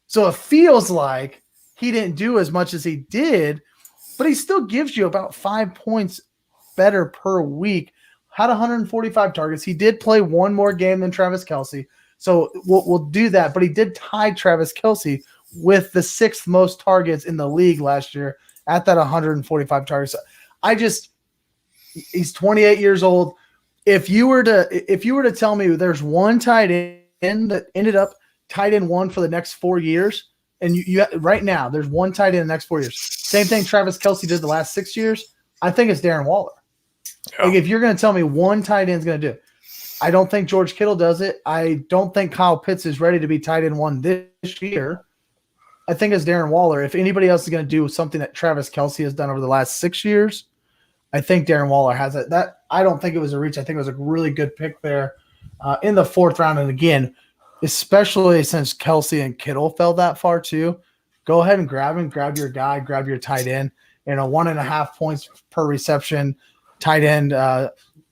So it feels like he didn't do as much as he did, but he still gives you about 5 points better per week. Had 145 targets. He did play one more game than Travis Kelce. So we'll do that. But he did tie Travis Kelce with the 6th most targets in the league last year at that 145 targets. He's 28 years old. If you were to tell me there's one tight end that ended up tight end 1 for the next 4 years, and you right now there's one tight end in the next 4 years. Same thing Travis Kelce did the last 6 years. I think it's Darren Waller. Yeah. Like if you're going to tell me one tight end's going to do it, I don't think George Kittle does it. I don't think Kyle Pitts is ready to be tight end 1 this year. I think it's Darren Waller. If anybody else is going to do something that Travis Kelce has done over the last 6 years, I think Darren Waller has it. That I don't think it was a reach. I think it was a really good pick there in the 4th round. And again, especially since Kelce and Kittle fell that far too, go ahead and grab him. Grab your guy. Grab your tight end. 1.5 points per reception tight end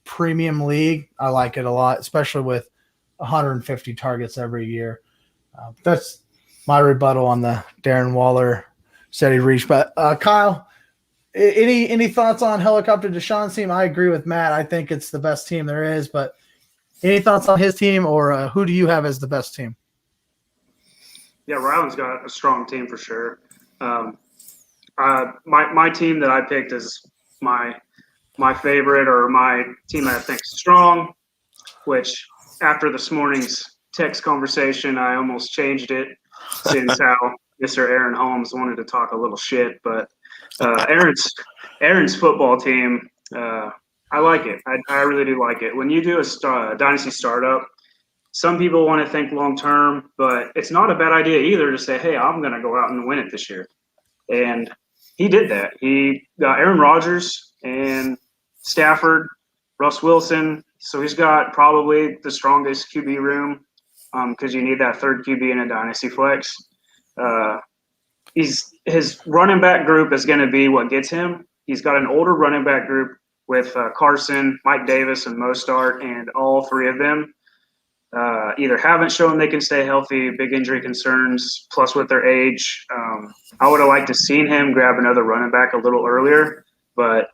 premium league. I like it a lot, especially with 150 targets every year. That's my rebuttal on the Darren Waller said he reached. But Kyle, any thoughts on Helicopter Deshaun's team? I agree with Matt. I think it's the best team there is. But any thoughts on his team, or who do you have as the best team?
Yeah, Ryland's got a strong team for sure. My team that I picked is my favorite, or my team that I think is strong, which after this morning's text conversation, I almost changed it since how Mr. Aaron Holmes wanted to talk a little shit. But Aaron's football team, I like it. I really do like it. When you do a dynasty startup, some people want to think long term, but it's not a bad idea either to say, hey, I'm going to go out and win it this year. And he did that. He got Aaron Rodgers and Stafford, Russ Wilson. So he's got probably the strongest QB room because you need that 3rd QB in a dynasty flex. His running back group is going to be what gets him. He's got an older running back group with Carson, Mike Davis, and Mostert, and all 3 of them either haven't shown they can stay healthy, big injury concerns, plus with their age. I would have liked to seen him grab another running back a little earlier, but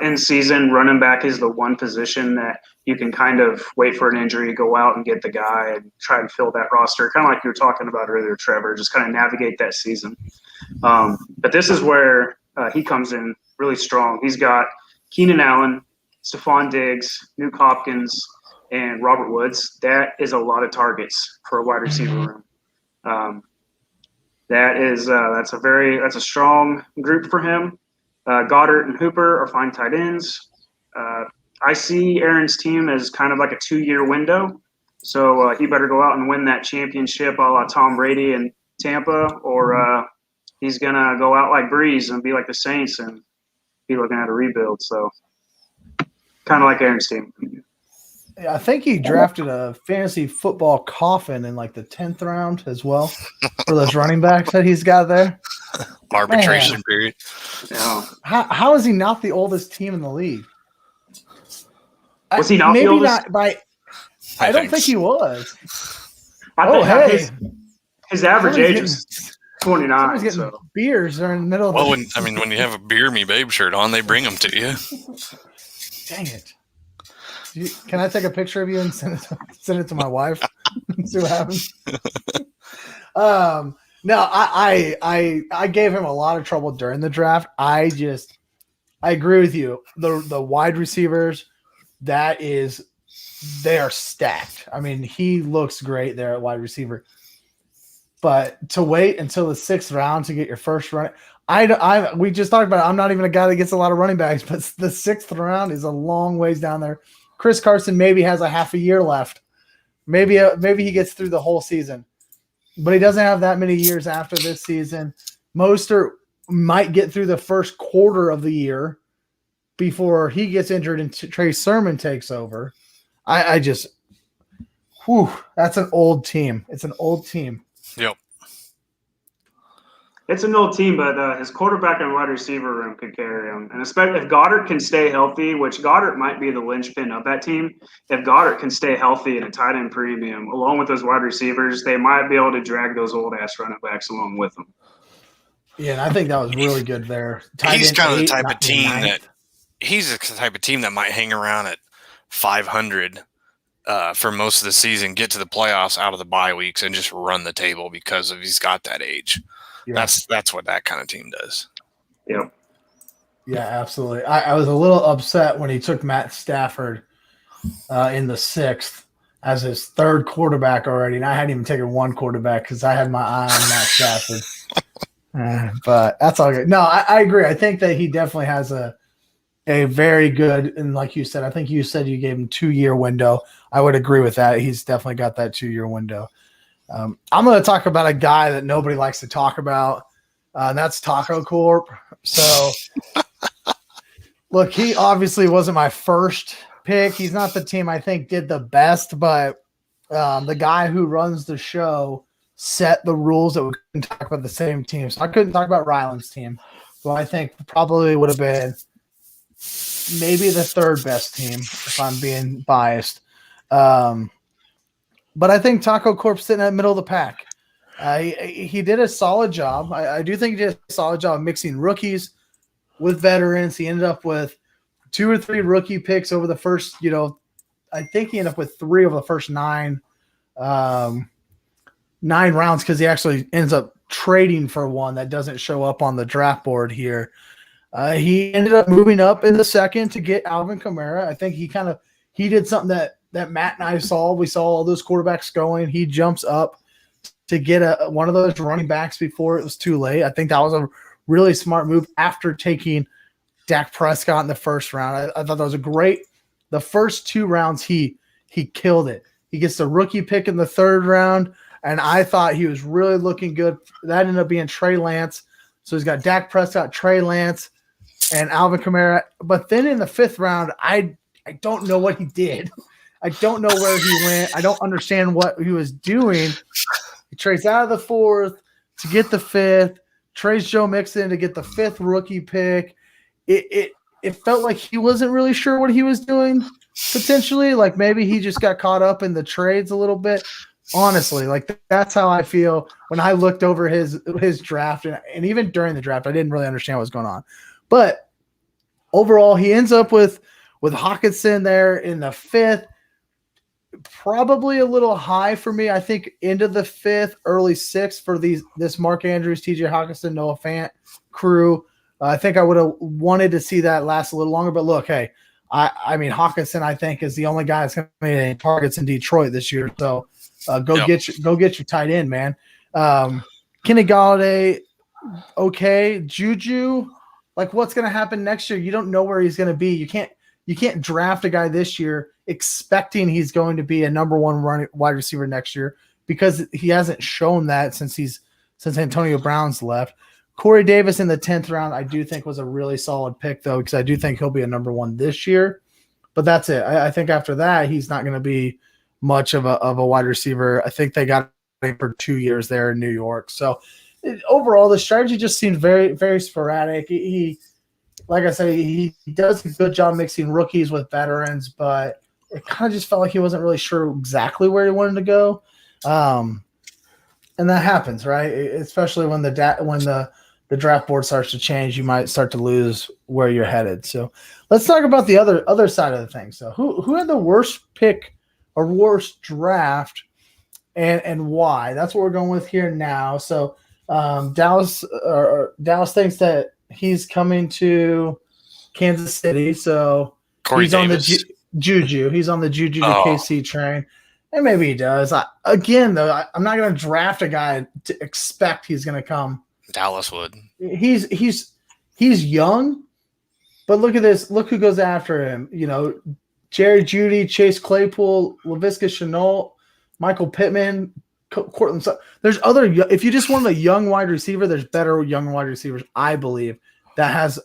in season, running back is the one position that you can kind of wait for an injury, go out and get the guy and try and fill that roster, kind of like you were talking about earlier, Trevor, just kind of navigate that season. But this is where he comes in really strong. He's got Keenan Allen, Stephon Diggs, Nuke Hopkins, and Robert Woods. That is a lot of targets for a wide receiver room. That's a strong group for him. Goddard and Hooper are fine tight ends. I see Aaron's team as kind of like a 2-year window. So he better go out and win that championship a la Tom Brady in Tampa, or he's going to go out like Breeze and be like the Saints and be looking at a rebuild. So kind of like Aaron's team.
I think he drafted a fantasy football coffin in like the 10th round as well for those running backs that he's got there.
Arbitration period.
Yeah.
How is he not the oldest team in the league?
Was he not the oldest?
I don't think he was.
His average age 29.
Someone's getting
So
beers during the middle of
Well,
the
when you have a Beer Me Babe shirt on, they bring them to you.
Dang it. Can I take a picture of you and send it to my wife? See what happens. No, I gave him a lot of trouble during the draft. I agree with you. The wide receivers, they are stacked. I mean, he looks great there at wide receiver. But to wait until the 6th round to get your first run, we just talked about it. I'm not even a guy that gets a lot of running backs, but the 6th round is a long ways down there. Chris Carson maybe has a half a year left. Maybe he gets through the whole season, but he doesn't have that many years after this season. Mostert might get through the first quarter of the year before he gets injured and Trey Sermon takes over. That's an old team. It's an old team.
Yep.
it's an old team, but his quarterback and wide receiver room could carry him. And especially if Goddard can stay healthy, which Goddard might be the linchpin of that team. If Goddard can stay healthy in a tight end premium, along with those wide receivers, they might be able to drag those old ass running backs along with them.
Yeah, and I think that was really good there.
He's kind of the type of team that might hang around at 500 for most of the season, get to the playoffs out of the bye weeks, and just run the table because he's got that age. Yeah. That's what that kind of team does.
Yep.
Yeah, absolutely. I was a little upset when he took Matt Stafford in the 6th as his 3rd quarterback already, and I hadn't even taken one quarterback because I had my eye on Matt Stafford. But that's all good. No, I agree. I think that he definitely has a very good, and like you said, I think you said you gave him 2-year window. I would agree with that. He's definitely got that 2-year window. I'm going to talk about a guy that nobody likes to talk about, and that's Taco Corp. So, look, he obviously wasn't my first pick. He's not the team I think did the best, but the guy who runs the show set the rules that we couldn't talk about the same team. So I couldn't talk about Ryland's team, who I think probably would have been maybe the 3rd best team if I'm being biased. But I think Taco Corp's sitting in the middle of the pack. He did a solid job. I do think he did a solid job mixing rookies with veterans. He ended up with 2 or 3 rookie picks over the first, I think he ended up with 3 of the first 9 rounds because he actually ends up trading for one that doesn't show up on the draft board here. He ended up moving up in the 2nd to get Alvin Kamara. I think he did something that Matt and I saw. We saw all those quarterbacks going. He jumps up to get one of those running backs before it was too late. I think that was a really smart move after taking Dak Prescott in the 1st round. I thought that was a great – the first 2 rounds he killed it. He gets the rookie pick in the 3rd round, and I thought he was really looking good. That ended up being Trey Lance. So he's got Dak Prescott, Trey Lance, and Alvin Kamara. But then in the 5th round, I don't know what he did. I don't know where he went. I don't understand what he was doing. He trades out of the 4th to get the 5th, trades Joe Mixon to get the 5th rookie pick. It felt like he wasn't really sure what he was doing, potentially. Like maybe he just got caught up in the trades a little bit. Honestly, like that's how I feel when I looked over his draft. And even during the draft, I didn't really understand what was going on. But overall, he ends up with Hawkinson there in the 5th. Probably a little high for me. I think into the 5th, early 6th for this Mark Andrews, TJ Hawkinson, Noah Fant crew. I think I would have wanted to see that last a little longer. But look, hey, I mean Hawkinson, I think is the only guy that's going to make any targets in Detroit this year. So get your tight end, man. Kenny Galladay, okay. Juju, like what's going to happen next year? You don't know where he's going to be. You can't draft a guy this year expecting he's going to be a number 1 wide receiver next year because he hasn't shown that since Antonio Brown's left. Corey Davis in the 10th round, I do think was a really solid pick though, because I do think he'll be a number 1 this year. But that's it. I think after that, he's not going to be much of a wide receiver. I think they got him for 2 years there in New York. So overall, the strategy just seemed very, very sporadic. He like I said, he does a good job mixing rookies with veterans, but it kind of just felt like he wasn't really sure exactly where he wanted to go. And that happens, right? Especially when the draft board starts to change, you might start to lose where you're headed. So let's talk about the other side of the thing. So who had the worst pick or worst draft, and why? That's what we're going with here now. So Dallas thinks that he's coming to Kansas City. So
Corey
he's
Davis.
on the Juju. He's on the Juju to
Oh.
KC train. And maybe he does. I'm not going to draft a guy to expect he's going to come.
Dallas would.
He's young, but look at this. Look who goes after him. Jerry Jeudy, Chase Claypool, Laviska Shenault, Michael Pittman, Cortland. There's other. If you just want a young wide receiver, there's better young wide receivers, I believe, that has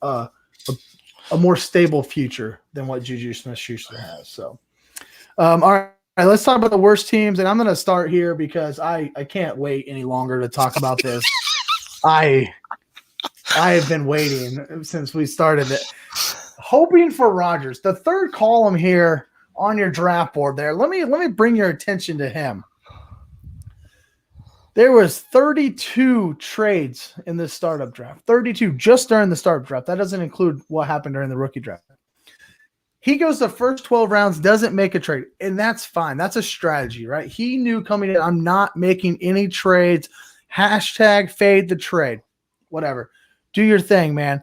a more stable future than what Juju Smith-Schuster has. So, all right. All right, let's talk about the worst teams, and I'm going to start here because I can't wait any longer to talk about this. I have been waiting since we started it, hoping for Rodgers. The third column here on your draft board there. Let me bring your attention to him. There was 32 trades in this startup draft. 32 just during the startup draft. That doesn't include what happened during the rookie draft. He goes the first 12 rounds, doesn't make a trade, and that's fine. That's a strategy, right? He knew coming in, I'm not making any trades. Hashtag fade the trade. Whatever. Do your thing, man.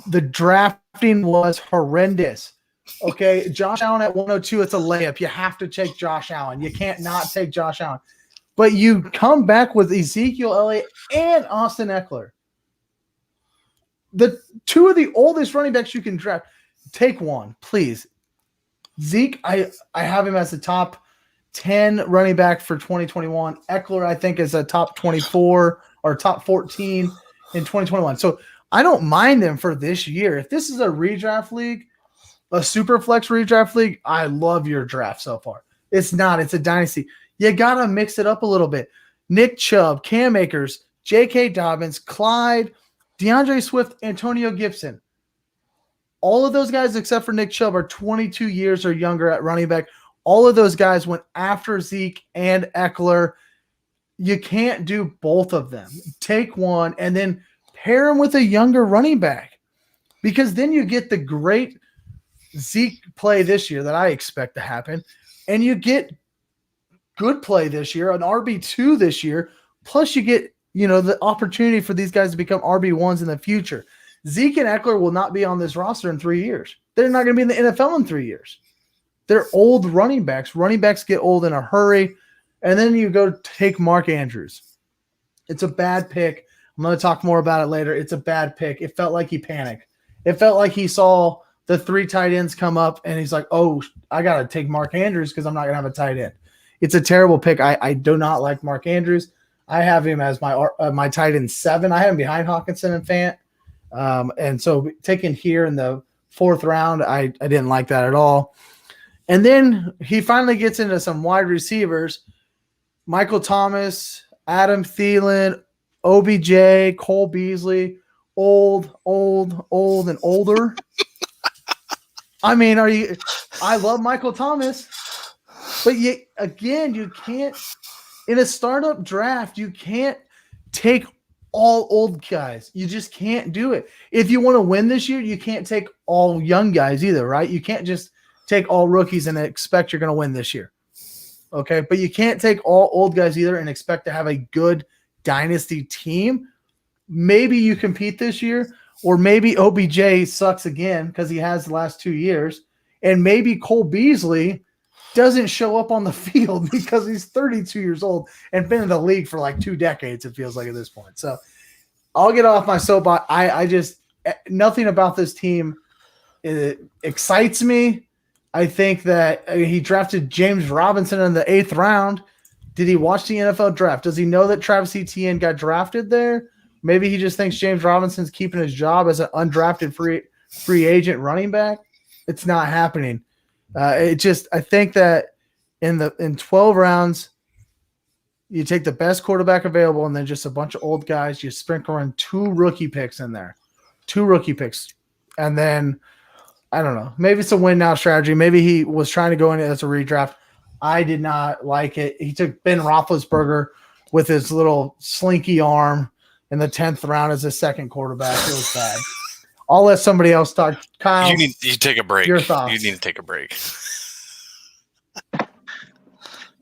The drafting was horrendous. Okay, Josh Allen at 102, it's a layup. You have to take Josh Allen. You can't not take Josh Allen. But you come back with Ezekiel Elliott and Austin Eckler. The two of the oldest running backs you can draft. Take one, please. Zeke, I have him as the top 10 running back for 2021. Eckler, I think, is a top 24 or top 14 in 2021. So I don't mind them for this year. If this is a redraft league, a super flex redraft league, I love your draft so far. It's not. It's a dynasty. You got to mix it up a little bit. Nick Chubb, Cam Akers, J.K. Dobbins, Clyde, DeAndre Swift, Antonio Gibson. All of those guys, except for Nick Chubb, are 22 years or younger at running back. All of those guys went after Zeke and Eckler. You can't do both of them. Take one and then pair him with a younger running back, because then you get the great Zeke play this year that I expect to happen, and you get good play this year, an RB2 this year, plus you get the opportunity for these guys to become RB1s in the future. Zeke and Eckler will not be on this roster in 3 years. They're not going to be in the NFL in 3 years. They're old running backs. Running backs get old in a hurry. And then you go take Mark Andrews. It's a bad pick. I'm going to talk more about it later. It's a bad pick. It felt like he panicked. It felt like he saw the 3 tight ends come up, and he's like, oh, I got to take Mark Andrews because I'm not going to have a tight end. It's a terrible pick. I do not like Mark Andrews. I have him as my tight end 7. I have him behind Hawkinson and Fant. And so taken here in the 4th round, I didn't like that at all. And then he finally gets into some wide receivers. Michael Thomas, Adam Thielen, OBJ, Cole Beasley, old, and older. I mean, I love Michael Thomas, but you can't, in a startup draft, you can't take all old guys. You just can't do it. If you want to win this year, you can't take all young guys either, right? You can't just take all rookies and expect you're going to win this year. Okay, but you can't take all old guys either and expect to have a good dynasty team. Maybe you compete this year, or maybe OBJ sucks again because he has the last 2 years, and maybe Cole Beasley doesn't show up on the field because he's 32 years old and been in the league for like 2 decades, it feels like at this point. So I'll get off my soapbox. I just nothing about this team excites me. I think that he drafted James Robinson in the 8th round. Did he watch the NFL draft? Does he know that Travis Etienne got drafted there? Maybe he just thinks James Robinson's keeping his job as an undrafted free agent running back. It's not happening. I think that in 12 rounds, you take the best quarterback available and then just a bunch of old guys. You sprinkle in 2 rookie picks in there, 2 rookie picks, and then I don't know. Maybe it's a win now strategy. Maybe he was trying to go in as a redraft. I did not like it. He took Ben Roethlisberger with his little slinky arm in the 10th round as a second quarterback. It was bad. I'll let somebody else talk. Kyle,
You take a break.
Your thoughts.
You need to take a break.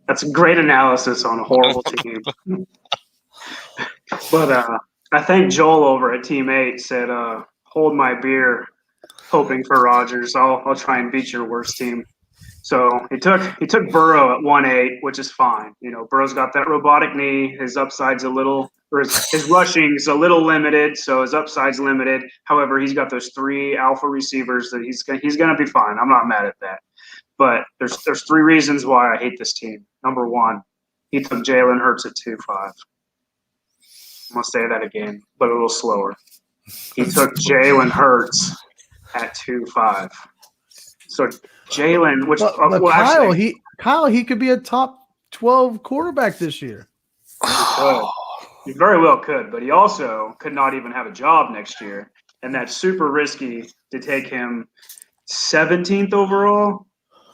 That's a great analysis on a horrible team. But I think Joel over at Team 8 said, hold my beer, hoping for Rodgers. I'll try and beat your worst team. So he took Burrow at 1-8, which is fine. You know, Burrow's got that robotic knee. His upside's a little, or his rushing's a little limited, so his upside's limited. However, he's got those 3 alpha receivers that he's gonna be fine. I'm not mad at that. But there's 3 reasons why I hate this team. Number 1, he took Jalen Hurts at 2-5. I'm gonna say that again, but a little slower. He took Jalen Hurts at 2-5. So Jalen, which
Kyle, he could be a top 12 quarterback this year.
He very well could, but he also could not even have a job next year, and that's super risky to take him 17th overall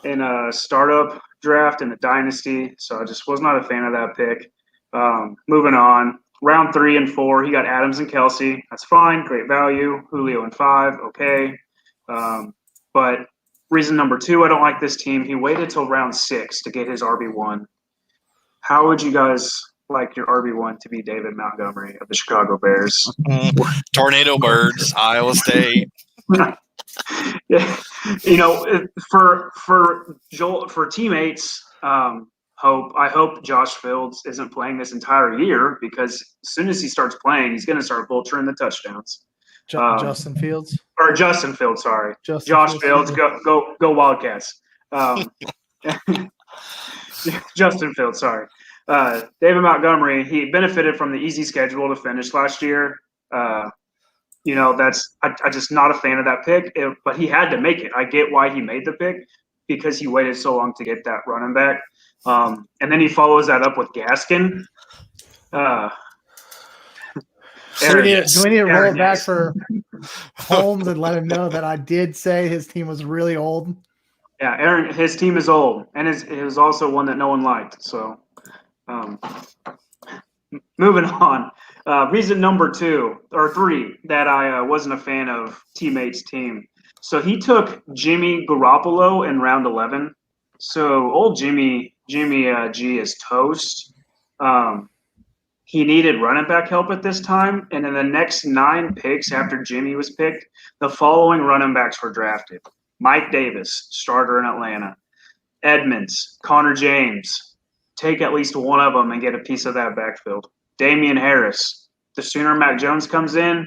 in a startup draft in the dynasty. So I just was not a fan of that pick. Moving on, round 3 and 4, he got Adams and Kelsey. That's fine, great value. Julio in 5, okay. But reason number 2, I don't like this team. He waited till round 6 to get his RB1. How would you guys like your RB1 to be David Montgomery of the Chicago Bears?
Tornado Birds, Iowa State.
Yeah. You know, for teammates, I hope Josh Fields isn't playing this entire year, because as soon as he starts playing, he's going to start vulturing the touchdowns.
Justin Fields,
sorry. Josh Fields, go Wildcats. Justin Fields, sorry. David Montgomery, he benefited from the easy schedule to finish last year. You know, I'm just not a fan of that pick, but he had to make it. I get why he made the pick, because he waited so long to get that running back. And then he follows that up with Gaskin.
Do we need to roll it back for Holmes and let him know that I did say his team was really old?
Yeah, Aaron, his team is old, and it was also one that no one liked. So, moving on. Reason number 2 or 3 that I wasn't a fan of teammates' team. So he took Jimmy Garoppolo in round 11. So old Jimmy G is toast. He needed running back help at this time, and in the next 9 picks after Jimmy was picked, the following running backs were drafted: Mike Davis, starter in Atlanta; Edmonds, Connor James. Take at least one of them and get a piece of that backfield. Damian Harris. The sooner Mac Jones comes in,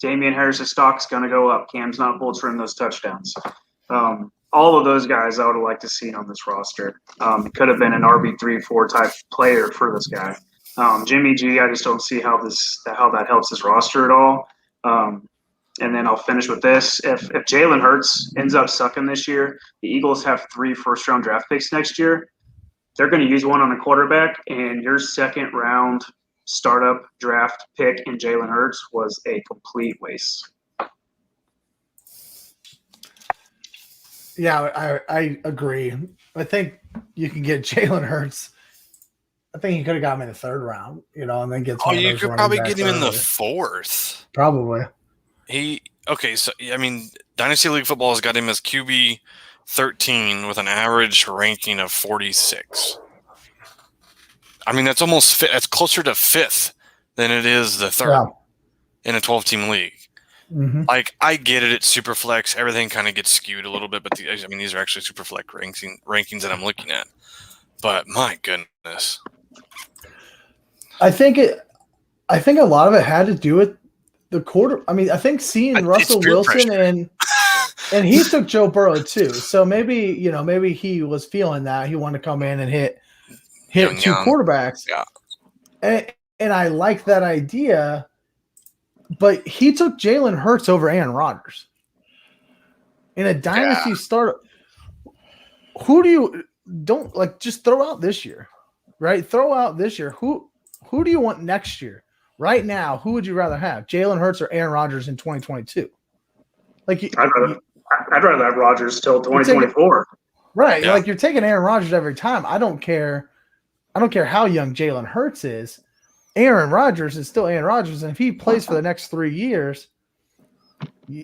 Damian Harris's stock's going to go up. Cam's not vulturing those touchdowns. All of those guys I would have liked to see on this roster. It could have been an RB3-4 type player for this guy. Jimmy G, I just don't see how that helps his roster at all. And then I'll finish with this. If Jalen Hurts ends up sucking this year, the Eagles have 3 first-round draft picks next year. They're going to use one on a quarterback, and your second-round startup draft pick in Jalen Hurts was a complete waste.
Yeah, I agree. I think you can get Jalen Hurts. I think you could have got him in the 3rd round, you know, and then get.
You could probably get him in the 4th.
Probably.
So I mean, Dynasty League Football has got him as QB 13 with an average ranking of 46. I mean, that's almost that's closer to 5th than it is the 3rd in a 12-team league.
Mm-hmm.
Like, I get it; it's super flex. Everything kind of gets skewed a little bit, but these are actually super flex rankings that I'm looking at. But my goodness,
I think a lot of it had to do with the quarter. I mean, I think seeing Russell Wilson
pressure.
and he took Joe Burrow too. So maybe he was feeling that he wanted to come in and hit 2 quarterbacks.
Yeah.
And I like that idea, but he took Jalen Hurts over Aaron Rodgers in a dynasty startup. Who do you don't like? Just throw out this year, right? Throw out this year. Who do you want next year? Right now, who would you rather have, Jalen Hurts or Aaron Rodgers in 2022? Like,
I'd rather have Rodgers till 2024.
Right. Yeah. Like, you're taking Aaron Rodgers every time. I don't care I don't care how young Jalen Hurts is. Aaron Rodgers is still Aaron Rodgers, and if he plays for the next 3 years,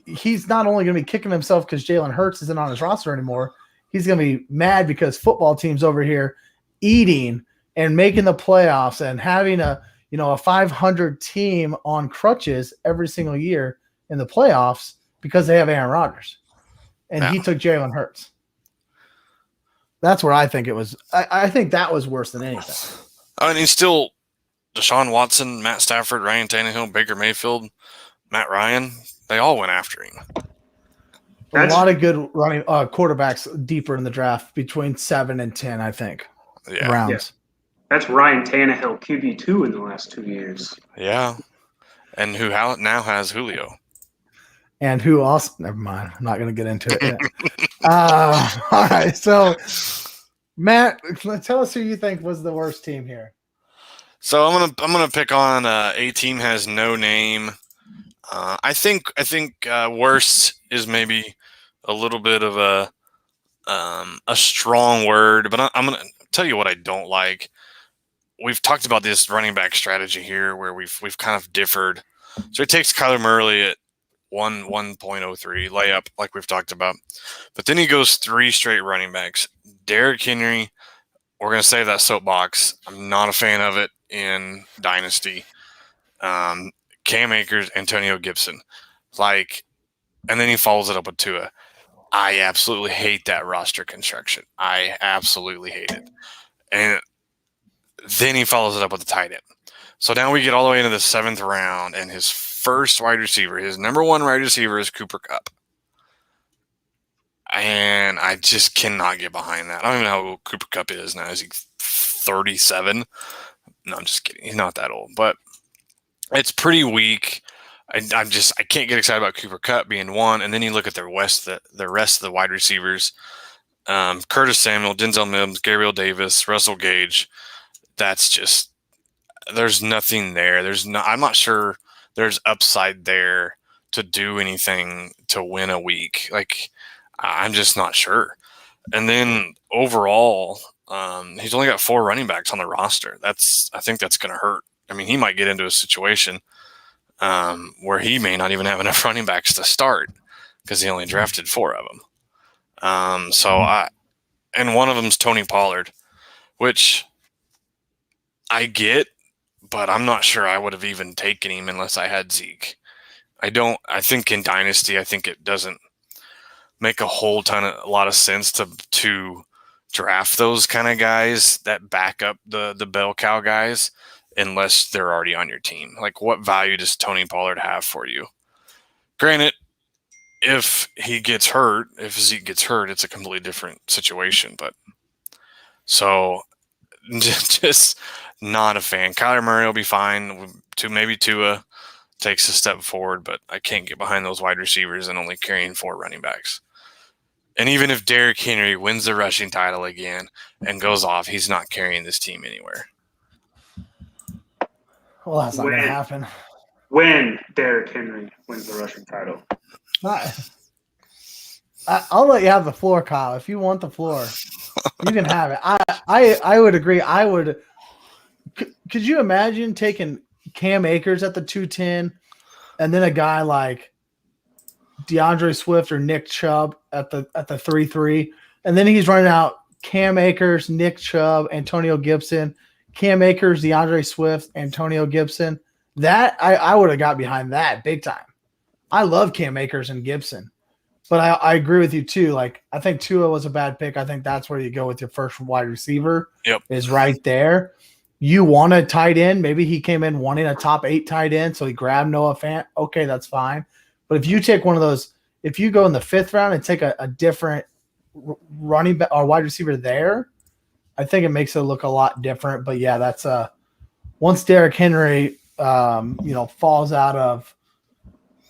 he's not only going to be kicking himself because Jalen Hurts isn't on his roster anymore. He's going to be mad because football teams over here eating and making the playoffs and having a 500 team on crutches every single year in the playoffs because they have Aaron Rodgers, and he took Jalen Hurts. That's where I think it was. I think that was worse than anything.
I mean, he's still Deshaun Watson, Matt Stafford, Ryan Tannehill, Baker Mayfield, Matt Ryan. They all went after him.
A lot of good running quarterbacks deeper in the draft between 7 and 10, I think.
Yeah.
Rounds.
Yeah. That's Ryan Tannehill, QB2 in the last 2 years.
Yeah. And who now has Julio.
And who also, never mind, I'm not going to get into it yet. All right. So, Matt, tell us who you think was the worst team here.
So I'm gonna pick on a team has no name. I think worst is maybe a little bit of a strong word, but I'm gonna tell you what I don't like. We've talked about this running back strategy here where we've kind of differed. So it takes Kyler Murray at 1.03 layup, like we've talked about, but then he goes 3 straight running backs. Derrick Henry, we're gonna save that soapbox. I'm not a fan of it in Dynasty. Cam Akers, Antonio Gibson, and then he follows it up with Tua. I absolutely hate that roster construction. I absolutely hate it. And then he follows it up with the tight end. So now we get all the way into the 7th round, and his first wide receiver, his number 1 wide receiver is Cooper Kupp. And I just cannot get behind that. I don't even know who Cooper Kupp is now. Is he 37? No, I'm just kidding. He's not that old, but it's pretty weak. I can't get excited about Cooper Kupp being 1. And then you look at the rest of the wide receivers. Curtis Samuel, Denzel Mims, Gabriel Davis, Russell Gage. That's just, there's nothing there. I'm not sure there's upside there to do anything to win a week. I'm just not sure. And then overall, he's only got 4 running backs on the roster. I think that's going to hurt. I mean, he might get into a situation where he may not even have enough running backs to start because he only drafted 4 of them. And one of them's Tony Pollard, which I get, but I'm not sure I would have even taken him unless I had Zeke. I think in Dynasty, I think it doesn't make a lot of sense to draft those kind of guys that back up the bell cow guys unless they're already on your team. What value does Tony Pollard have for you? Granted, if Zeke gets hurt, it's a completely different situation. But so just not a fan. Kyler Murray will be fine. Maybe Tua takes a step forward, but I can't get behind those wide receivers and only carrying 4 running backs. And even if Derrick Henry wins the rushing title again and goes off, he's not carrying this team anywhere.
Well, that's not going to happen.
When Derrick Henry wins the rushing title.
I'll let you have the floor, Kyle. If you want the floor, you can have it. I would agree. Could you imagine taking Cam Akers at the 210 and then a guy like DeAndre Swift or Nick Chubb at the 3-3, and then he's running out Cam Akers, Nick Chubb, Antonio Gibson, Cam Akers, DeAndre Swift, Antonio Gibson. That I would have got behind that big time. I love Cam Akers and Gibson, but I agree with you too. I think Tua was a bad pick. I think that's where you go with your first wide receiver.
Yep.
Is right there. You want a tight end. Maybe he came in wanting a top 8 tight end, so he grabbed Noah Fant. Okay, that's fine. But if you take one of those, if you go in the 5th round and take a different running back or wide receiver there, I think it makes it look a lot different. But yeah, that's once Derrick Henry, falls out of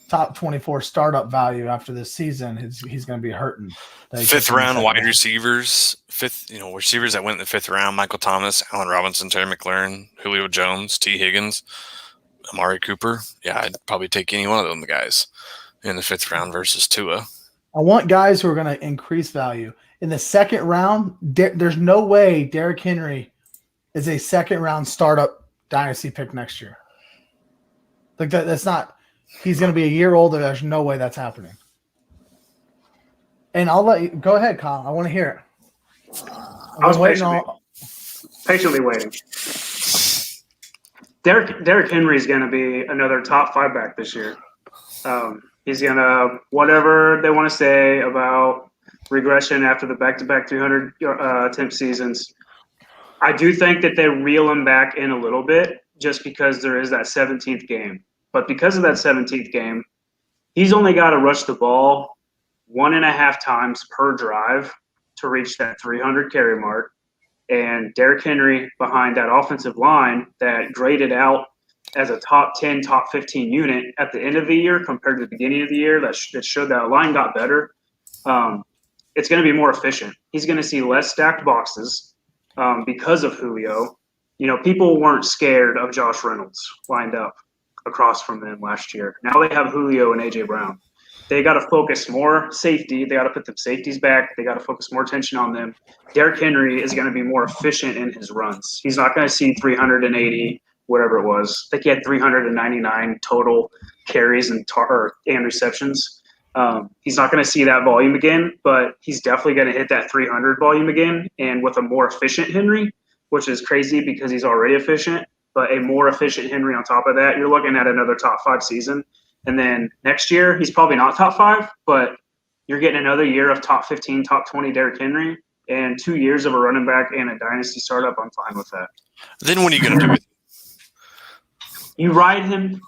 top 24 startup value after this season, he's going to be hurting.
5th round wide receivers, receivers that went in the 5th round: Michael Thomas, Allen Robinson, Terry McLaurin, Julio Jones, T. Higgins, Amari Cooper. Yeah, I'd probably take any one of them guys in the 5th round versus Tua.
I want guys who are going to increase value. In the 2nd round, there's no way Derrick Henry is a second-round startup dynasty pick next year. Like that's not. He's going to be a year older. There's no way that's happening. And I'll let you go ahead, Kyle. I want to hear it.
I was patiently waiting. Derrick Henry is going to be another top 5 back this year. He's going to, whatever they want to say about regression after the back-to-back 300 attempt seasons, I do think that they reel him back in a little bit just because there is that 17th game. But because of that 17th game, he's only got to rush the ball 1.5 times per drive to reach that 300 carry mark. And Derrick Henry behind that offensive line that graded out as a top 10, top 15 unit at the end of the year compared to the beginning of the year, that showed that line got better. It's going to be more efficient. He's going to see less stacked boxes because of Julio. You know, people weren't scared of Josh Reynolds lined up across from them last year. Now they have Julio and A.J. Brown. They got to focus more safety. They got to put the safeties back. They got to focus more attention on them. Derrick Henry is going to be more efficient in his runs. He's not going to see 380, whatever it was. I think he had 399 total carries and receptions. He's not going to see that volume again, but he's definitely going to hit that 300 volume again. And with a more efficient Henry, which is crazy because he's already efficient, but a more efficient Henry on top of that, you're looking at another top 5 season. And then next year, he's probably not top 5, but you're getting another year of top 15, top 20 Derrick Henry, and 2 years of a running back and a dynasty startup. I'm fine with that.
Then what are you going to do with him?
You ride him.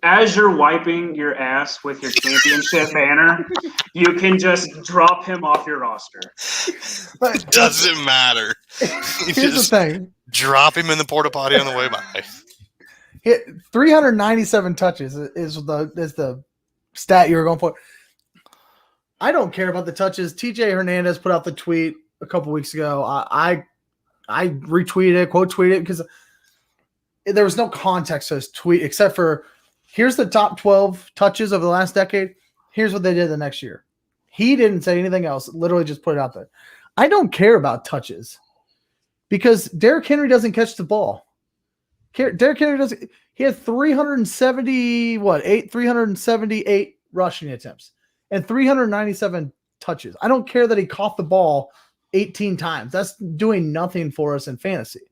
As you're wiping your ass with your championship banner, you can just drop him off your roster.
It doesn't matter.
Here's the thing.
Drop him in the porta potty on the way by.
397 touches is the stat you were going for. I don't care about the touches. TJ Hernandez put out the tweet a couple weeks ago. I retweeted it, quote tweeted it, because there was no context to his tweet except for here's the top 12 touches of the last decade. Here's what they did the next year. He didn't say anything else. Literally just put it out there. I don't care about touches because Derrick Henry doesn't catch the ball. Derrick Henry doesn't. He had 378 rushing attempts and 397 touches. I don't care that he caught the ball 18 times. That's doing nothing for us in fantasy.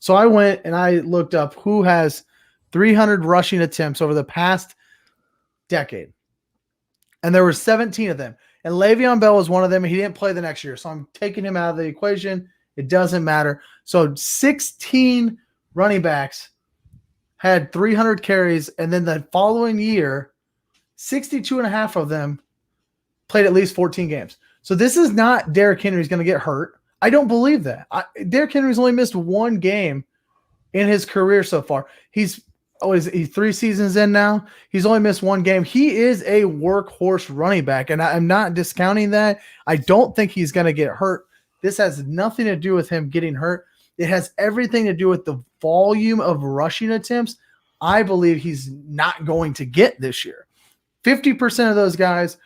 So I went and I looked up who has 300 rushing attempts over the past decade. And there were 17 of them. And Le'Veon Bell was one of them, and he didn't play the next year. So I'm taking him out of the equation. It doesn't matter. So 16 running backs had 300 carries, and then the following year, 62.5 of them played at least 14 games. So this is not Derrick Henry's going to get hurt. I don't believe that. Derrick Henry's only missed 1 game in his career so far. He's 3 seasons in now. He's only missed 1 game. He is a workhorse running back, and I'm not discounting that. I don't think he's going to get hurt. This has nothing to do with him getting hurt. It has everything to do with the volume of rushing attempts I believe he's not going to get this year. 50% of those guys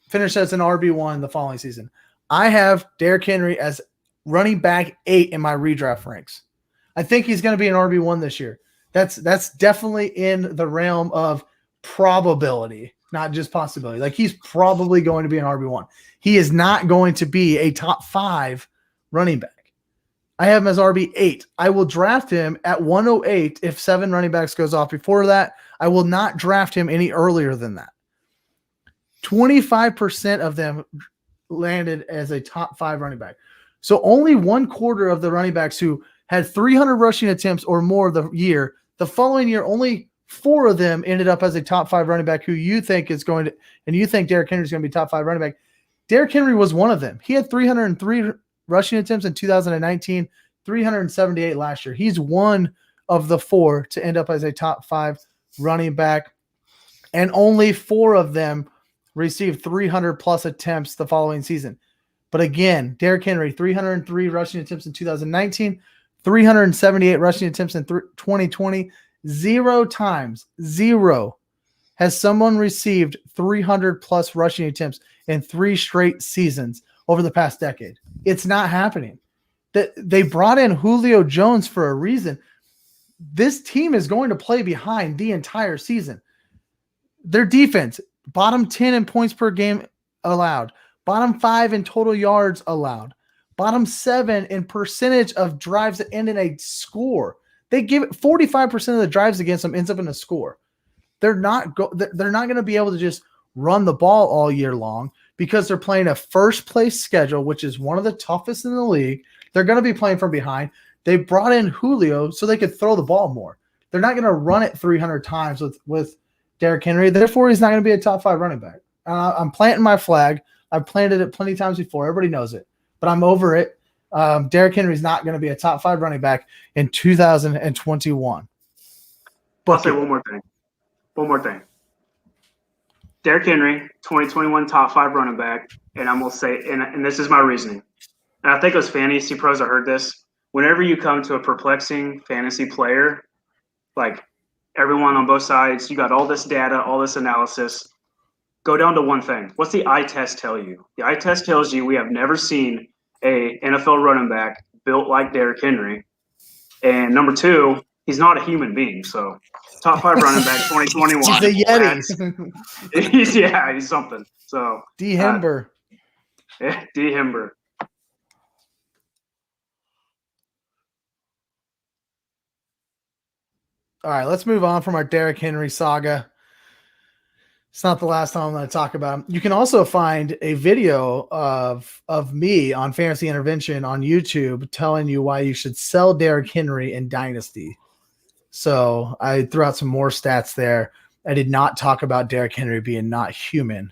finish as an RB1 the following season. I have Derrick Henry as running back 8 in my redraft ranks. I think he's going to be an RB1 this year. That's definitely in the realm of probability, not just possibility. Like he's probably going to be an RB1. He is not going to be a top 5 running back. I have him as RB8. I will draft him at 108 if 7 running backs goes off before that. I will not draft him any earlier than that. 25% of them landed as a top 5 running back. So only 1/4 of the running backs who had 300 rushing attempts or more the year, the following year, only 4 of them ended up as a top 5 running back who you think is going to, and you think Derrick Henry is going to be top 5 running back. Derrick Henry was one of them. He had 303 rushing attempts in 2019, 378 last year. He's one of the 4 to end up as a top 5 running back, and only 4 of them received 300 plus attempts the following season. But again, Derrick Henry, 303 rushing attempts in 2019, 378 rushing attempts in 2020. 0 times has someone received 300 plus rushing attempts in 3 straight seasons over the past decade. It's not happening. that they brought in Julio Jones for a reason. This team is going to play behind the entire season. Their defense, bottom 10 in points per game allowed, bottom 5 in total yards allowed, bottom 7 in percentage of drives that end in a score. They give it 45% of the drives against them ends up in a score. They're not going to be able to just run the ball all year long because they're playing a first place schedule, which is one of the toughest in the league. They're going to be playing from behind. They brought in Julio so they could throw the ball more. They're not going to run it 300 times with Derrick Henry. Therefore, he's not going to be a top 5 running back. I'm planting my flag. I've planted it plenty of times before. Everybody knows it, but I'm over it. Derrick Henry is not going to be a top 5 running back in 2021.
I'll say one more thing. Derrick Henry, 2021 top 5 running back, and I'm going to say, and this is my reasoning. And I think those fantasy pros have heard this. Whenever you come to a perplexing fantasy player, like everyone on both sides, you got all this data, all this analysis, go down to one thing. What's the eye test tell you? The eye test tells you we have never seen a NFL running back built like Derrick Henry. And number 2, he's not a human being. So top 5 running back 2021.
He's a
Yeti. He's something. So
D. Hember.
D. Hember.
All right, let's move on from our Derrick Henry saga. It's not the last time I'm going to talk about him. You can also find a video of me on Fantasy Intervention on YouTube telling you why you should sell Derrick Henry in Dynasty. So I threw out some more stats there. I did not talk about Derrick Henry being not human.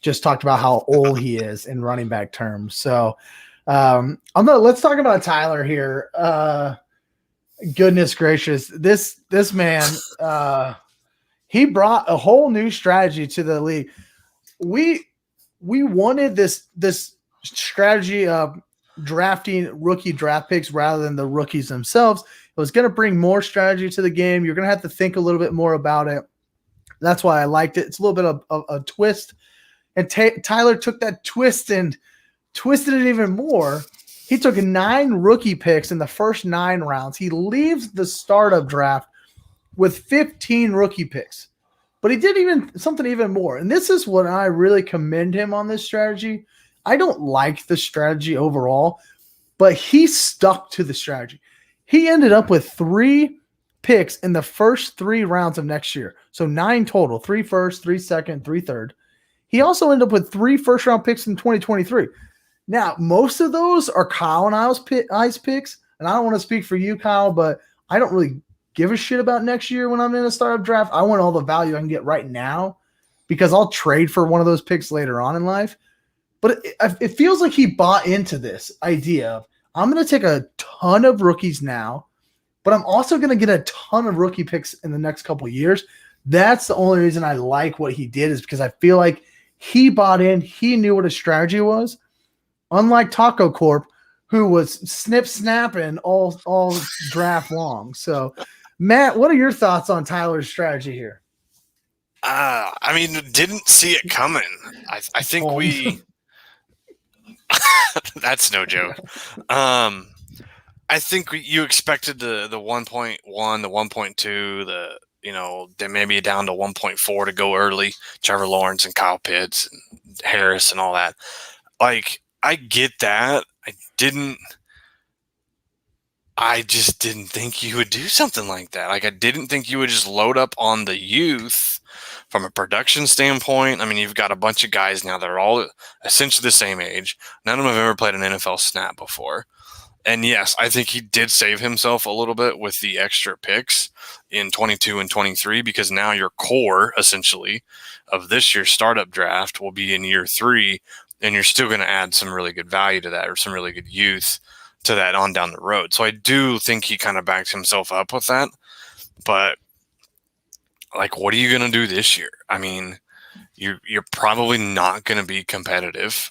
Just talked about how old he is in running back terms. So let's talk about Tyler here. Goodness gracious, this man, he brought a whole new strategy to the league. We wanted this strategy of drafting rookie draft picks rather than the rookies themselves. It was going to bring more strategy to the game. You're going to have to think a little bit more about it. That's why I liked it. It's a little bit of a twist. And Tyler took that twist and twisted it even more. He took 9 rookie picks in the first 9 rounds. He leaves the startup draft with 15 rookie picks. But he did something even more. And this is what I really commend him on this strategy. I don't like the strategy overall, but he stuck to the strategy. He ended up with 3 picks in the first 3 rounds of next year. So 9 total, 3 first, 3 second, 3 third. He also ended up with 3 first-round picks in 2023. Now, most of those are Kyle and I's picks, and I don't want to speak for you, Kyle, but I don't really give a shit about next year when I'm in a startup draft. I want all the value I can get right now because I'll trade for one of those picks later on in life. But it feels like he bought into this idea of I'm going to take a ton of rookies now, but I'm also going to get a ton of rookie picks in the next couple of years. That's the only reason I like what he did is because I feel like he bought in. He knew what his strategy was. Unlike Taco Corp, who was snapping all draft long. So, Matt, what are your thoughts on Tyler's strategy here?
I mean, didn't see it coming. I think we – that's no joke. I think you expected the 1.1, the 1.2, then maybe down to 1.4 to go early. Trevor Lawrence and Kyle Pitts and Harris and all that. Like, I get that. I just didn't think you would do something like that. Like, I didn't think you would just load up on the youth from a production standpoint. I mean, you've got a bunch of guys now that are all essentially the same age. None of them have ever played an NFL snap before. And yes, I think he did save himself a little bit with the extra picks in 22 and 23 because now your core, essentially, of this year's startup draft will be in year 3, and you're still going to add some really good value to that or some really good youth to that on down the road. So I do think he kind of backs himself up with that. But, like, what are you going to do this year? I mean, you're probably not going to be competitive.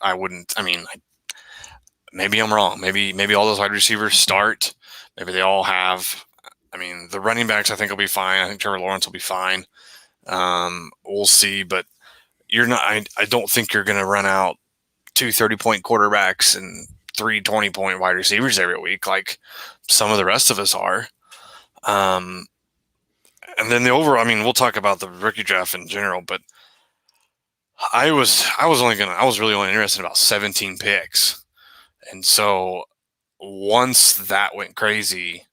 Maybe I'm wrong. Maybe all those wide receivers start. Maybe they all have. I mean, the running backs I think will be fine. I think Trevor Lawrence will be fine. We'll see. But you're not. I don't think you're going to run out 2 30-point quarterbacks and 3 20-point wide receivers every week, like some of the rest of us are. And then the overall, I mean, we'll talk about the rookie draft in general, but I was really only interested in about 17 picks. And so once that went crazy,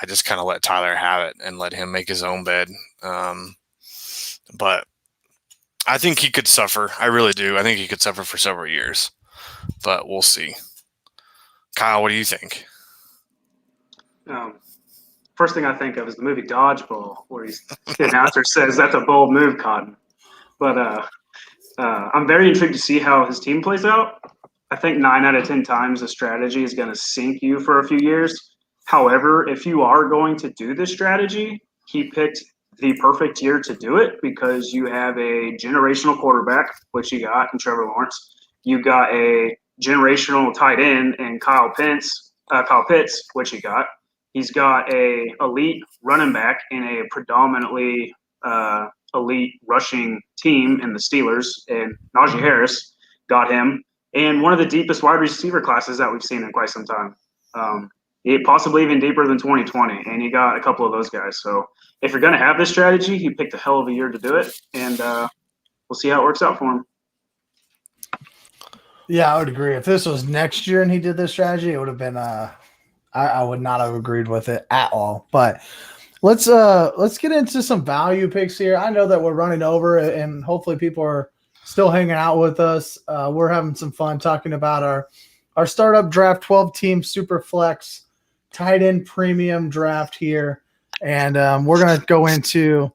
I just kind of let Tyler have it and let him make his own bed. But I think he could suffer. I really do. I think he could suffer for several years, but we'll see. Kyle, what do you think?
First thing I think of is the movie Dodgeball, where the announcer says, "That's a bold move, Cotton." But I'm very intrigued to see how his team plays out. I think 9 out of 10 times the strategy is going to sink you for a few years. However, if you are going to do this strategy, he picked the perfect year to do it because you have a generational quarterback, which you got in Trevor Lawrence. You got a generational tight end in Kyle Pitts, which you got. He's got a elite running back in a predominantly elite rushing team in the Steelers, and Najee Harris got him. And one of the deepest wide receiver classes that we've seen in quite some time. Possibly even deeper than 2020, and you got a couple of those guys. So if you're going to have this strategy, he picked a hell of a year to do it, and we'll see how it works out for him.
Yeah, I would agree. If this was next year and he did this strategy, it would have been I would not have agreed with it at all. But let's get into some value picks here. I know that we're running over, and hopefully people are still hanging out with us. We're having some fun talking about our startup draft 12-team super flex tight end premium draft here, and we're going to go into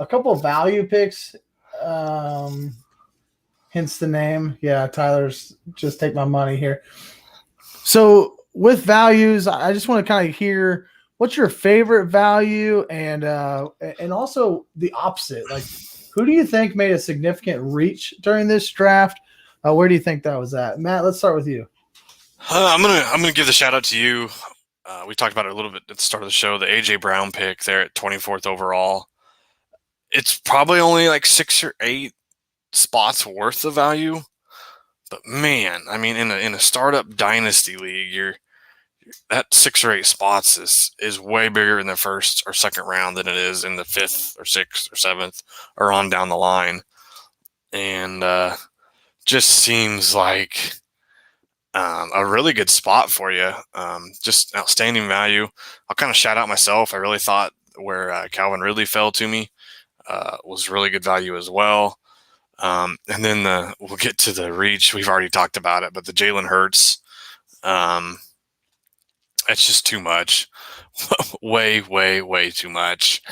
a couple of value picks. Hence the name. Yeah, Tyler's just take my money here. So with values, I just want to kind of hear what's your favorite value, and also the opposite. Like, who do you think made a significant reach during this draft? Where do you think that was at? Matt, let's start with you.
I'm gonna give the shout out to you. We talked about it a little bit at the start of the show. The AJ Brown pick there at 24th overall. It's probably only like 6 or 8 spots worth of value, but man, I mean, in a startup dynasty league, that 6 or 8 spots is way bigger in the first or second round than it is in the 5th or 6th or 7th or on down the line, and just seems like a really good spot for you. Just outstanding value. I'll kind of shout out myself. I really thought where Calvin Ridley fell to me was really good value as well. And then we'll get to the reach. We've already talked about it, but the Jalen Hurts, it's just too much. way, way, way too much.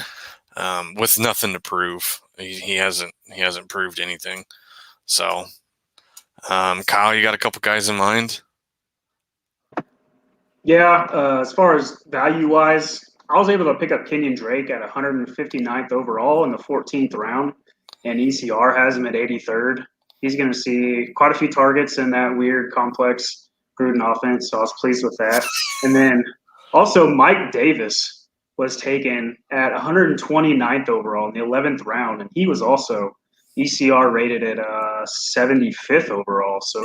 With nothing to prove. He hasn't proved anything. So, Kyle, you got a couple guys in mind?
Yeah, as far as value-wise, I was able to pick up Kenyon Drake at 159th overall in the 14th round, and ECR has him at 83rd. He's going to see quite a few targets in that weird, complex Gruden offense, so I was pleased with that. And then also Mike Davis was taken at 129th overall in the 11th round, and he was also ECR rated at 75th overall. So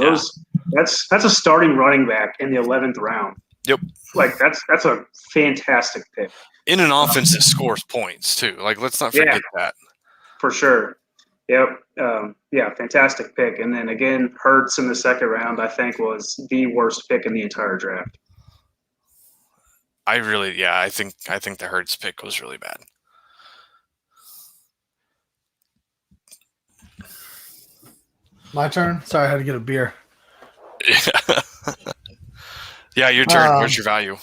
that's a starting running back in the 11th round.
Yep.
Like that's a fantastic pick.
In an offense that scores points too. Like, let's not forget that.
For sure. Yep. Fantastic pick. And then again, Hurts in the second round, I think, was the worst pick in the entire draft.
I think the Hurts pick was really bad.
My turn. Sorry, I had to get a beer.
Yeah, your turn. Where's your value?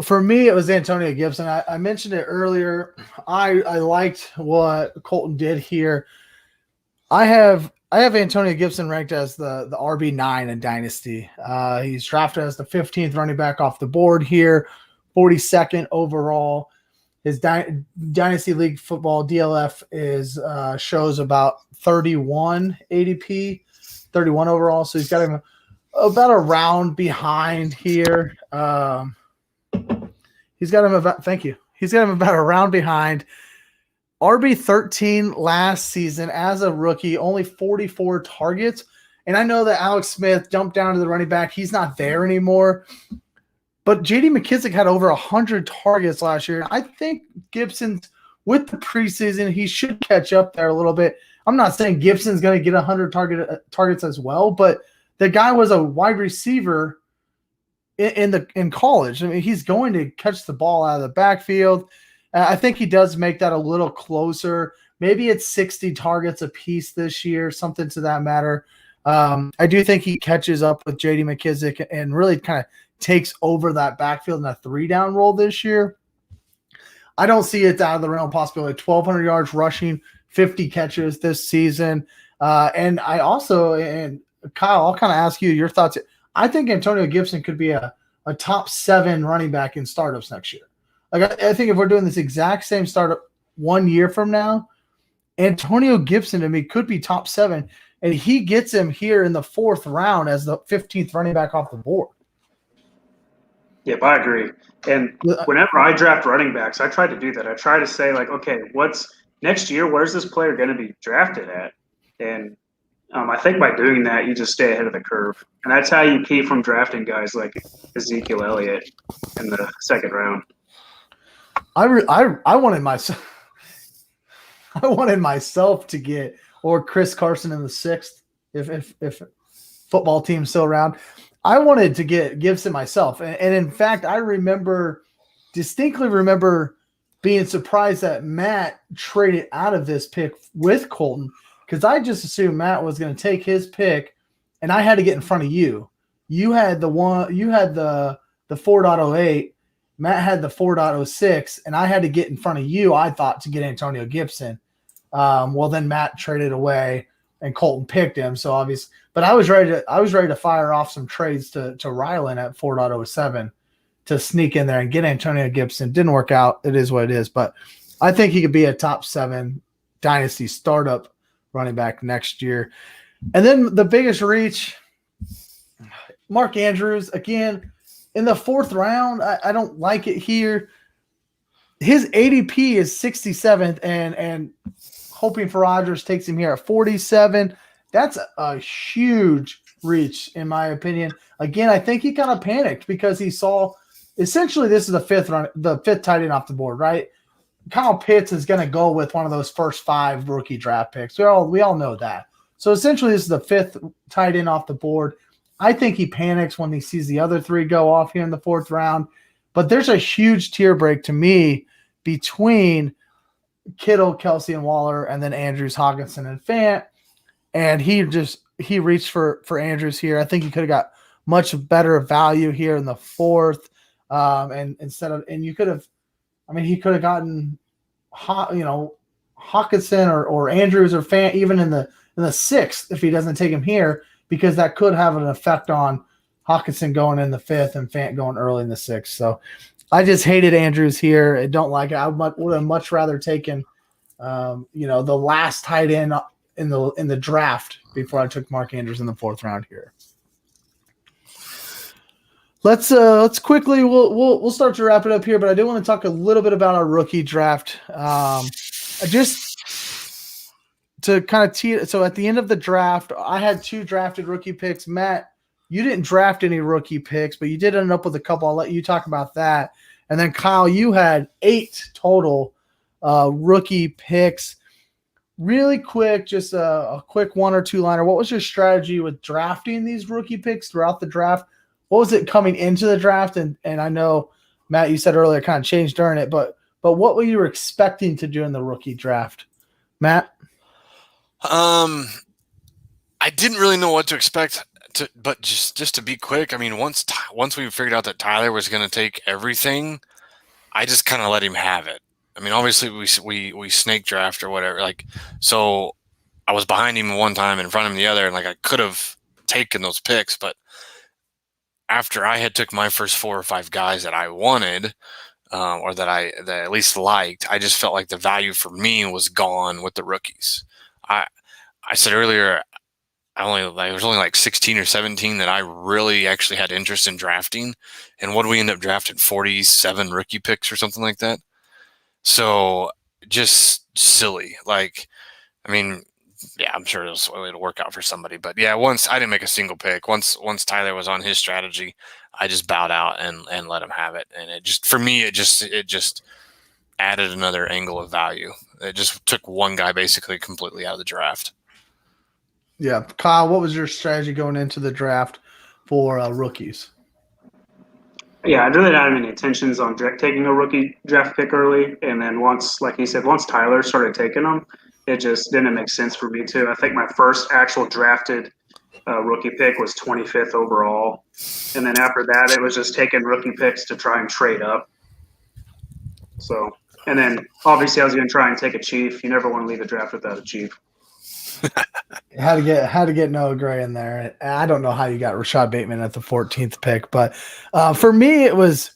For me, it was Antonio Gibson. I mentioned it earlier. I liked what Colton did here. I have Antonio Gibson ranked as the RB9 in Dynasty. He's drafted as the 15th running back off the board here, 42nd overall. His Dynasty League football DLF is shows about 31 ADP, 31 overall. So he's got him about a round behind here. He's got him about a round behind. RB13 last season as a rookie, only 44 targets And I know that Alex Smith jumped down to the running back. He's not there anymore. But J.D. McKissick had over 100 targets last year. I think Gibson's, with the preseason, he should catch up there a little bit. I'm not saying Gibson's going to get 100 targets as well, but the guy was a wide receiver in college. I mean, he's going to catch the ball out of the backfield. I think he does make that a little closer. Maybe it's 60 targets a piece this year, something to that matter. I do think he catches up with J.D. McKissick and really kind of takes over that backfield in a 3-down role this year. I don't see it out of the realm of possibility. 1,200 yards rushing, 50 catches this season. And I also, and Kyle, I'll kind of ask you your thoughts. I think Antonio Gibson could be a top 7 running back in startups next year. Like I think if we're doing this exact same startup 1 year from now, Antonio Gibson to me could be top 7, and he gets him here in the 4th round as the 15th running back off the board.
Yep, I agree. And whenever I draft running backs, I try to do that. I try to say, like, okay, what's next year? Where's this player going to be drafted at? And I think by doing that, you just stay ahead of the curve. And that's how you keep from drafting guys like Ezekiel Elliott in the 2nd round.
I wanted myself to get, or Chris Carson in the 6th, if football team's still around. I wanted to get Gibson myself. And in fact, I distinctly remember being surprised that Matt traded out of this pick with Colton, because I just assumed Matt was going to take his pick and I had to get in front of you. You had the 4.08, Matt had the 4.06, and I had to get in front of you, I thought, to get Antonio Gibson. Well, then Matt traded away and Colton picked him. So obviously, but I was ready to fire off some trades to Rylan at 4.07 to sneak in there and get Antonio Gibson. Didn't work out. It is what it is. But I think he could be a top 7 dynasty startup running back next year. And then the biggest reach, Mark Andrews, again, in the 4th round. I don't like it here. His ADP is 67th, and hoping for Rodgers takes him here at 47. That's a huge reach, in my opinion. Again, I think he kind of panicked because he saw essentially this is the 5th tight end off the board, right? Kyle Pitts is going to go with one of those first 5 rookie draft picks. We all know that. So essentially, this is the 5th tight end off the board. I think he panics when he sees the other 3 go off here in the 4th round. But there's a huge tier break to me between Kittle, Kelsey, and Waller, and then Andrews, Hawkinson, and Fant. And he reached for Andrews here. I think he could have got much better value here in the 4th. He could have gotten Hawkinson or Andrews or Fant even in the 6th if he doesn't take him here, because that could have an effect on Hawkinson going in the 5th and Fant going early in the 6th. So I just hated Andrews here. I don't like it. I would have much rather taken, the last tight end in the draft before I took Mark Andrews in the 4th round here. Let's quickly we'll start to wrap it up here, but I do want to talk a little bit about our rookie draft. Just to kind of tee it. So at the end of the draft, I had 2 drafted rookie picks. Matt, you didn't draft any rookie picks, but you did end up with a couple. I'll let you talk about that. And then Kyle, you had 8 total rookie picks. Really quick, just a quick 1 or 2 liner. What was your strategy with drafting these rookie picks throughout the draft? What was it coming into the draft? And I know, Matt, you said earlier it kind of changed during it, but what were you expecting to do in the rookie draft? Matt?
I didn't really know what to expect, but just to be quick, I mean, once we figured out that Tyler was going to take everything, I just kind of let him have it. I mean, obviously we snake draft or whatever, like, so I was behind him one time, in front of him the other, and like I could have taken those picks, but after I had took my first 4 or 5 guys that I wanted, or that I at least liked, I just felt like the value for me was gone with the rookies. I said earlier, there was only like 16 or 17 that I really actually had interest in drafting. And what do we end up drafting? 47 rookie picks or something like that. So just silly. Like, I mean, I'm sure it'll work out for somebody. But yeah, once I didn't make a single pick. Once Tyler was on his strategy, I just bowed out and let him have it. And it just, for me, it just added another angle of value. It just took one guy basically completely out of the draft.
Yeah, Kyle, what was your strategy going into the draft for rookies?
Yeah, I really didn't have any intentions on taking a rookie draft pick early, and then once, like you said, once Tyler started taking them, it just didn't make sense for me to. I think my first actual drafted rookie pick was 25th overall, and then after that, it was just taking rookie picks to try and trade up. So, and then obviously I was going to try and take a chief. You never want to leave a draft without a chief.
Had to get Noah Gray in there. I don't know how you got Rashad Bateman at the 14th pick, but for me, it was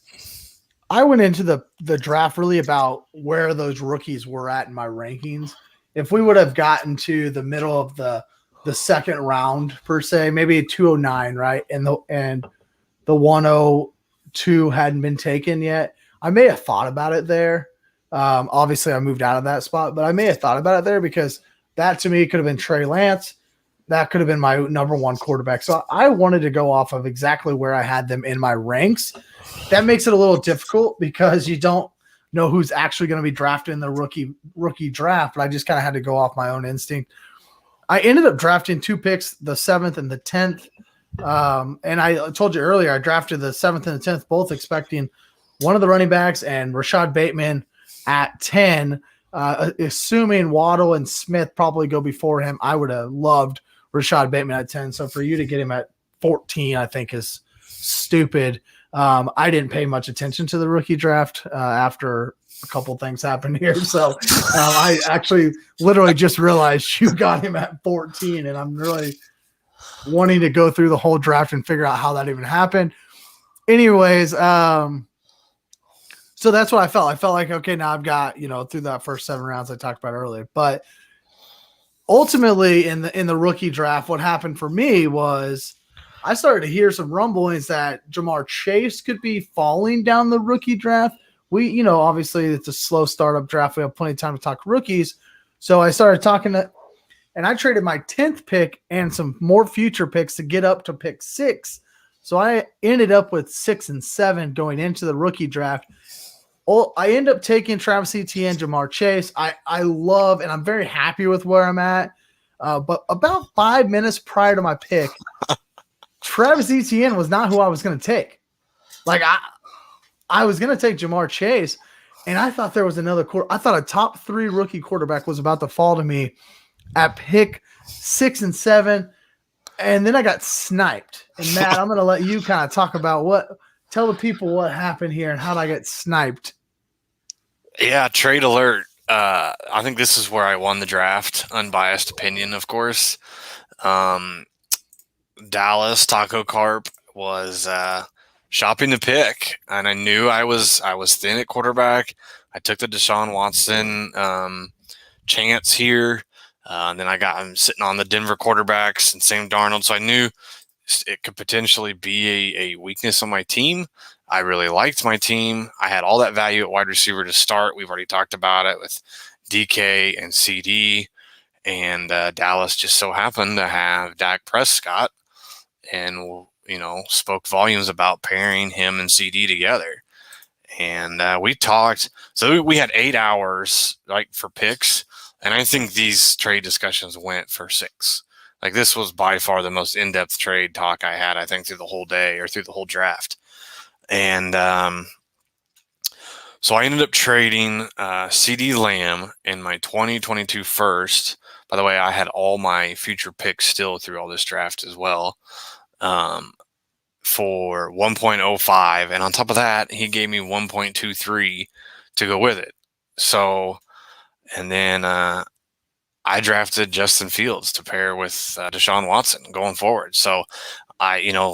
I went into the draft really about where those rookies were at in my rankings. If we would have gotten to the middle of the second round per se, maybe 209, right, and the 102 hadn't been taken yet, I may have thought about it there. Obviously, I moved out of that spot, but I may have thought about it there because that to me could have been Trey Lance. That could have been my number one quarterback. So I wanted to go off of exactly where I had them in my ranks. That makes it a little difficult because you don't know who's actually going to be drafted in the rookie draft. But I just kind of had to go off my own instinct. I ended up drafting 2 picks, the 7th and the 10th. And I told you earlier, I drafted the 7th and the 10th, both expecting one of the running backs and Rashad Bateman at 10. Assuming Waddle and Smith probably go before him, I would have loved Rashad Bateman at 10. So for you to get him at 14, I think is stupid. I didn't pay much attention to the rookie draft after a couple things happened here. So I actually literally just realized you got him at 14, and I'm really wanting to go through the whole draft and figure out how that even happened. Anyways, so that's what I felt. I felt like, okay, now I've got, through that first 7 rounds I talked about earlier. But ultimately in the rookie draft, what happened for me was I started to hear some rumblings that Jamar Chase could be falling down the rookie draft. We, obviously it's a slow startup draft. We have plenty of time to talk rookies. So I started talking and I traded my 10th pick and some more future picks to get up to pick 6. So I ended up with 6 and 7 going into the rookie draft. I end up taking Travis Etienne, Jamar Chase. I love, and I'm very happy with where I'm at. But about 5 minutes prior to my pick, Travis Etienne was not who I was going to take. Like I was going to take Jamar Chase, and I thought there was another I thought a top 3 rookie quarterback was about to fall to me at pick 6 and 7, and then I got sniped. And Matt, I'm going to let you kind of talk about tell the people what happened here and how I get sniped.
Yeah, trade alert. I think this is where I won the draft. Unbiased opinion, of course. Dallas Taco Carp was shopping the pick, and I knew I was thin at quarterback. I took the Deshaun Watson chance here. And then I'm sitting on the Denver quarterbacks and Sam Darnold, so I knew it could potentially be a weakness on my team. I really liked my team. I had all that value at wide receiver to start. We've already talked about it with DK and CD, and Dallas just so happened to have Dak Prescott, and spoke volumes about pairing him and CD together. And we talked. So we had 8 hours for picks, and I think these trade discussions went for 6. Like, this was by far the most in-depth trade talk I had, I think, through the whole day or through the whole draft. And so I ended up trading CD Lamb in my 2022 first. By the way, I had all my future picks still through all this draft as well, for 1.05. And on top of that, he gave me 1.23 to go with it. So, and then I drafted Justin Fields to pair with Deshaun Watson going forward. So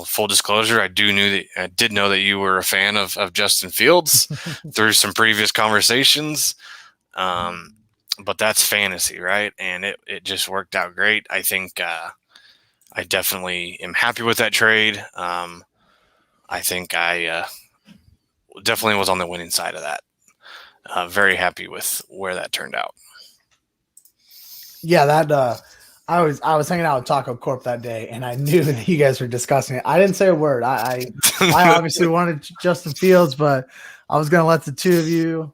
full disclosure, I did know that you were a fan of Justin Fields through some previous conversations. But that's fantasy, right? And it just worked out great. I think I definitely am happy with that trade. I think I definitely was on the winning side of that. Very happy with where that turned out.
Yeah, I was hanging out with Taco Corp that day, and I knew that you guys were discussing it. I didn't say a word. I obviously wanted Justin Fields, but I was going to let the two of you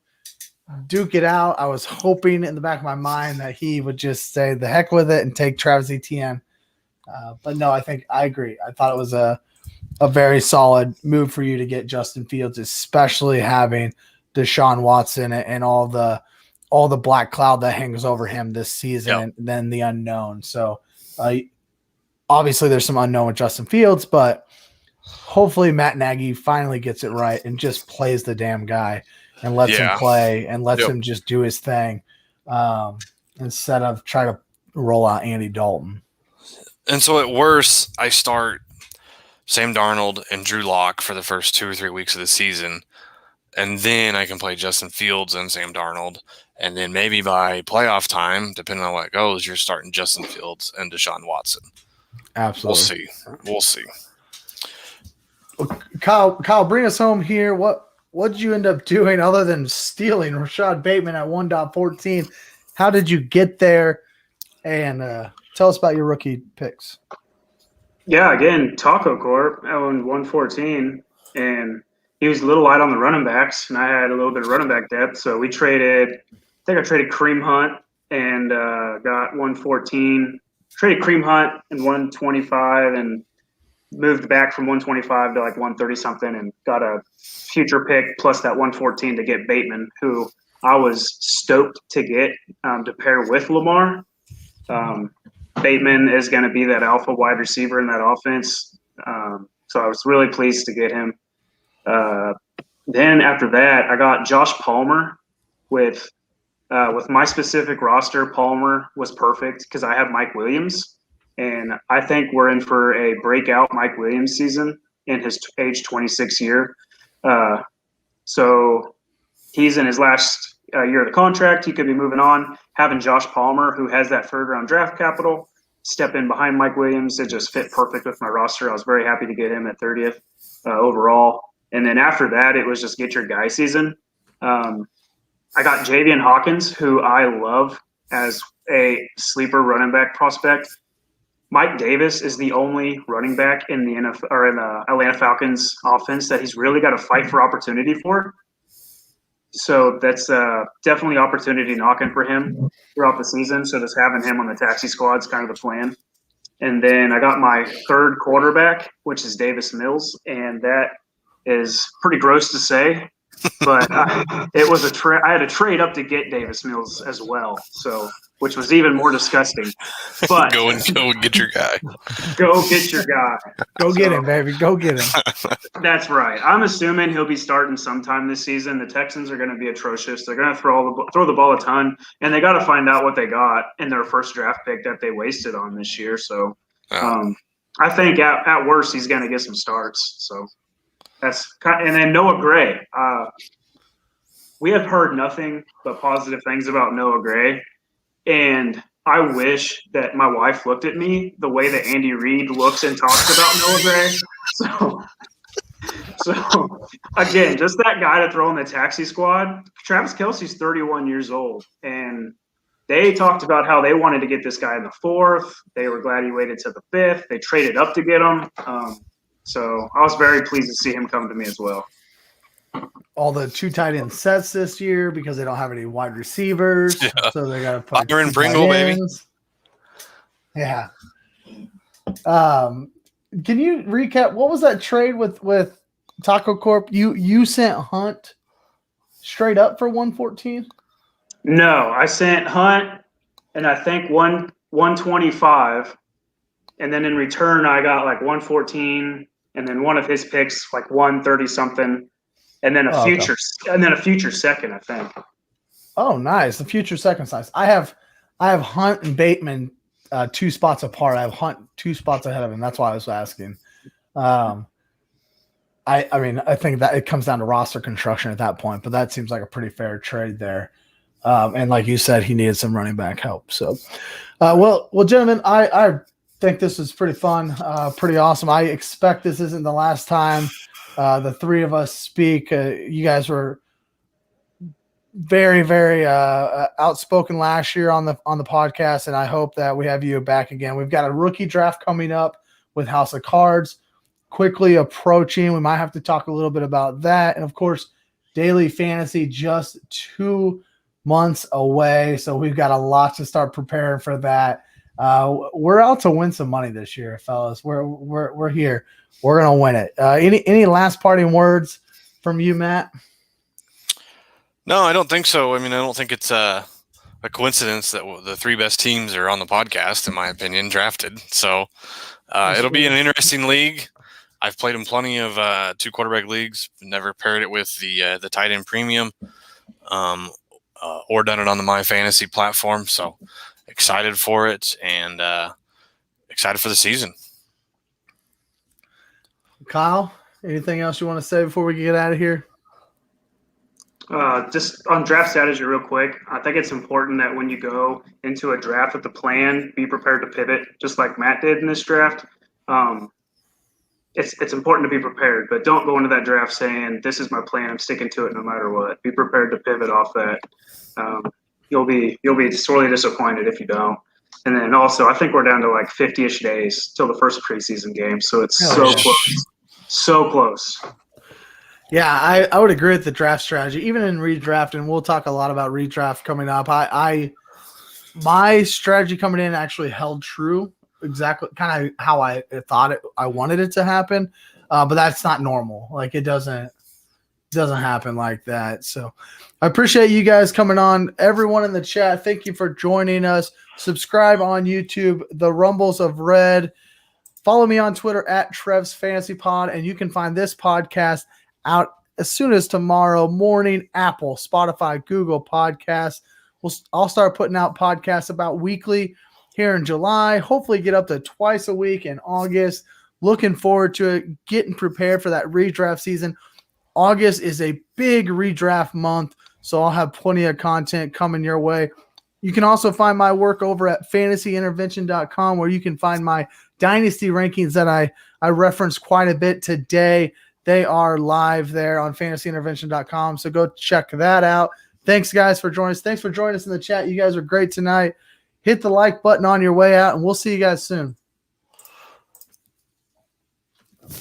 duke it out. I was hoping in the back of my mind that he would just say the heck with it and take Travis Etienne. But no, I think I agree. I thought it was a very solid move for you to get Justin Fields, especially having Deshaun Watson and all the black cloud that hangs over him this season, and then the unknown. So obviously there's some unknown with Justin Fields, but hopefully Matt Nagy finally gets it right and just plays the damn guy and lets him play and lets him just do his thing instead of try to roll out Andy Dalton.
And so at worst, I start Sam Darnold and Drew Lock for the first 2 or 3 weeks of the season, and then I can play Justin Fields and Sam Darnold. And then maybe by playoff time, depending on what goes, you're starting Justin Fields and Deshaun Watson.
Absolutely.
We'll see.
Kyle, bring us home here. What did you end up doing other than stealing Rashad Bateman at 1.14? How did you get there? And tell us about your rookie picks.
Yeah, again, Taco Corp owned 114, and he was a little light on the running backs, and I had a little bit of running back depth. So I traded Kareem Hunt and got 114. Traded Kareem Hunt and 125 and moved back from 125 to like 130 something and got a future pick plus that 114 to get Bateman, who I was stoked to get to pair with Lamar. Bateman is going to be that alpha wide receiver in that offense. So I was really pleased to get him. Then after that, I got Josh Palmer with my specific roster. Palmer was perfect because I have Mike Williams, and I think we're in for a breakout Mike Williams season in his age 26 year. So he's in his last year of the contract. He could be moving on. Having Josh Palmer, who has that third round draft capital, step in behind Mike Williams, it just fit perfect with my roster. I was very happy to get him at 30th overall. And then after that, it was just get your guy season. I got Javian Hawkins, who I love as a sleeper running back prospect. Mike Davis is the only running back in the NFL or in the Atlanta Falcons offense that he's really got to fight for opportunity for. So that's definitely opportunity knocking for him throughout the season. So just having him on the taxi squad is kind of the plan. And then I got my third quarterback, which is Davis Mills, and that is pretty gross to say, but it was I had to trade up to get Davis Mills as well, so which was even more disgusting. But
go and get your guy.
Go get your guy.
Get him, baby. Go get him.
That's right. I'm assuming he'll be starting sometime this season. The Texans are going to be atrocious. They're going to throw the ball a ton, and they got to find out what they got in their first draft pick that they wasted on this year. So I think at worst he's going to get some starts. So and then Noah Gray. We have heard nothing but positive things about Noah Gray, and I wish that my wife looked at me the way that Andy Reid looks and talks about Noah Gray. So again, just that guy to throw in the taxi squad. Travis Kelce's 31 years old, and they talked about how they wanted to get this guy in the 4th. They were glad he waited to the 5th. They traded up to get him. So I was very pleased to see him come to me as well.
All the 2 tight end sets this year because they don't have any wide receivers. Yeah. So they got to put
Byron Pringle, baby.
Yeah. Can you recap? What was that trade with Taco Corp? You sent Hunt straight up for 114?
No, I sent Hunt and I think 125. And then in return, I got like 114, and then one of his picks, like 130 something, and then a future second, I think.
Oh, nice! The future second's nice. I have Hunt and Bateman 2 spots apart. I have Hunt 2 spots ahead of him. That's why I was asking. I mean, I think that it comes down to roster construction at that point, but that seems like a pretty fair trade there. And like you said, he needed some running back help. So, well, gentlemen, I think this is pretty fun, pretty awesome. I expect this isn't the last time the 3 of us speak. You guys were very, very outspoken last year on the podcast, and I hope that we have you back again. We've got a rookie draft coming up with House of Cards quickly approaching. We might have to talk a little bit about that, and of course, daily fantasy just 2 months away, so we've got a lot to start preparing for that. We're out to win some money this year, fellas. We're here. We're gonna win it. Any last parting words from you, Matt?
No, I don't think so. I mean, I don't think it's a coincidence that the 3 best teams are on the podcast, in my opinion, drafted. So it'll be an interesting league. I've played in plenty of 2 quarterback leagues. Never paired it with the tight end premium, or done it on the My Fantasy platform. So excited for it and excited for the season.
Kyle, anything else you want to say before we get out of here?
Just on draft strategy real quick, I think it's important that when you go into a draft with a plan, be prepared to pivot, just like Matt did in this draft. It's important to be prepared, but don't go into that draft saying, this is my plan, I'm sticking to it no matter what. Be prepared to pivot off that. You'll be sorely disappointed if you don't. And then also, I think we're down to like 50-ish days till the first preseason game, so it's close. So close.
Yeah, I would agree with the draft strategy, even in redraft, and we'll talk a lot about redraft coming up. My strategy coming in actually held true, exactly kind of how I thought I wanted it to happen, but that's not normal. Like, it doesn't happen like that. So I appreciate you guys coming on. Everyone in the chat, thank you for joining us. Subscribe on YouTube, The Rumbles of Red. Follow me on Twitter at Trev's Fantasy Pod, and you can find this podcast out as soon as tomorrow morning. Apple, Spotify, Google Podcasts. I'll start putting out podcasts about weekly here in July. Hopefully get up to twice a week in August. Looking forward to it, getting prepared for that redraft season. August is a big redraft month, so I'll have plenty of content coming your way. You can also find my work over at fantasyintervention.com, where you can find my dynasty rankings that I referenced quite a bit today. They are live there on fantasyintervention.com, so go check that out. Thanks, guys, for joining us. Thanks for joining us in the chat. You guys are great tonight. Hit the like button on your way out, and we'll see you guys soon.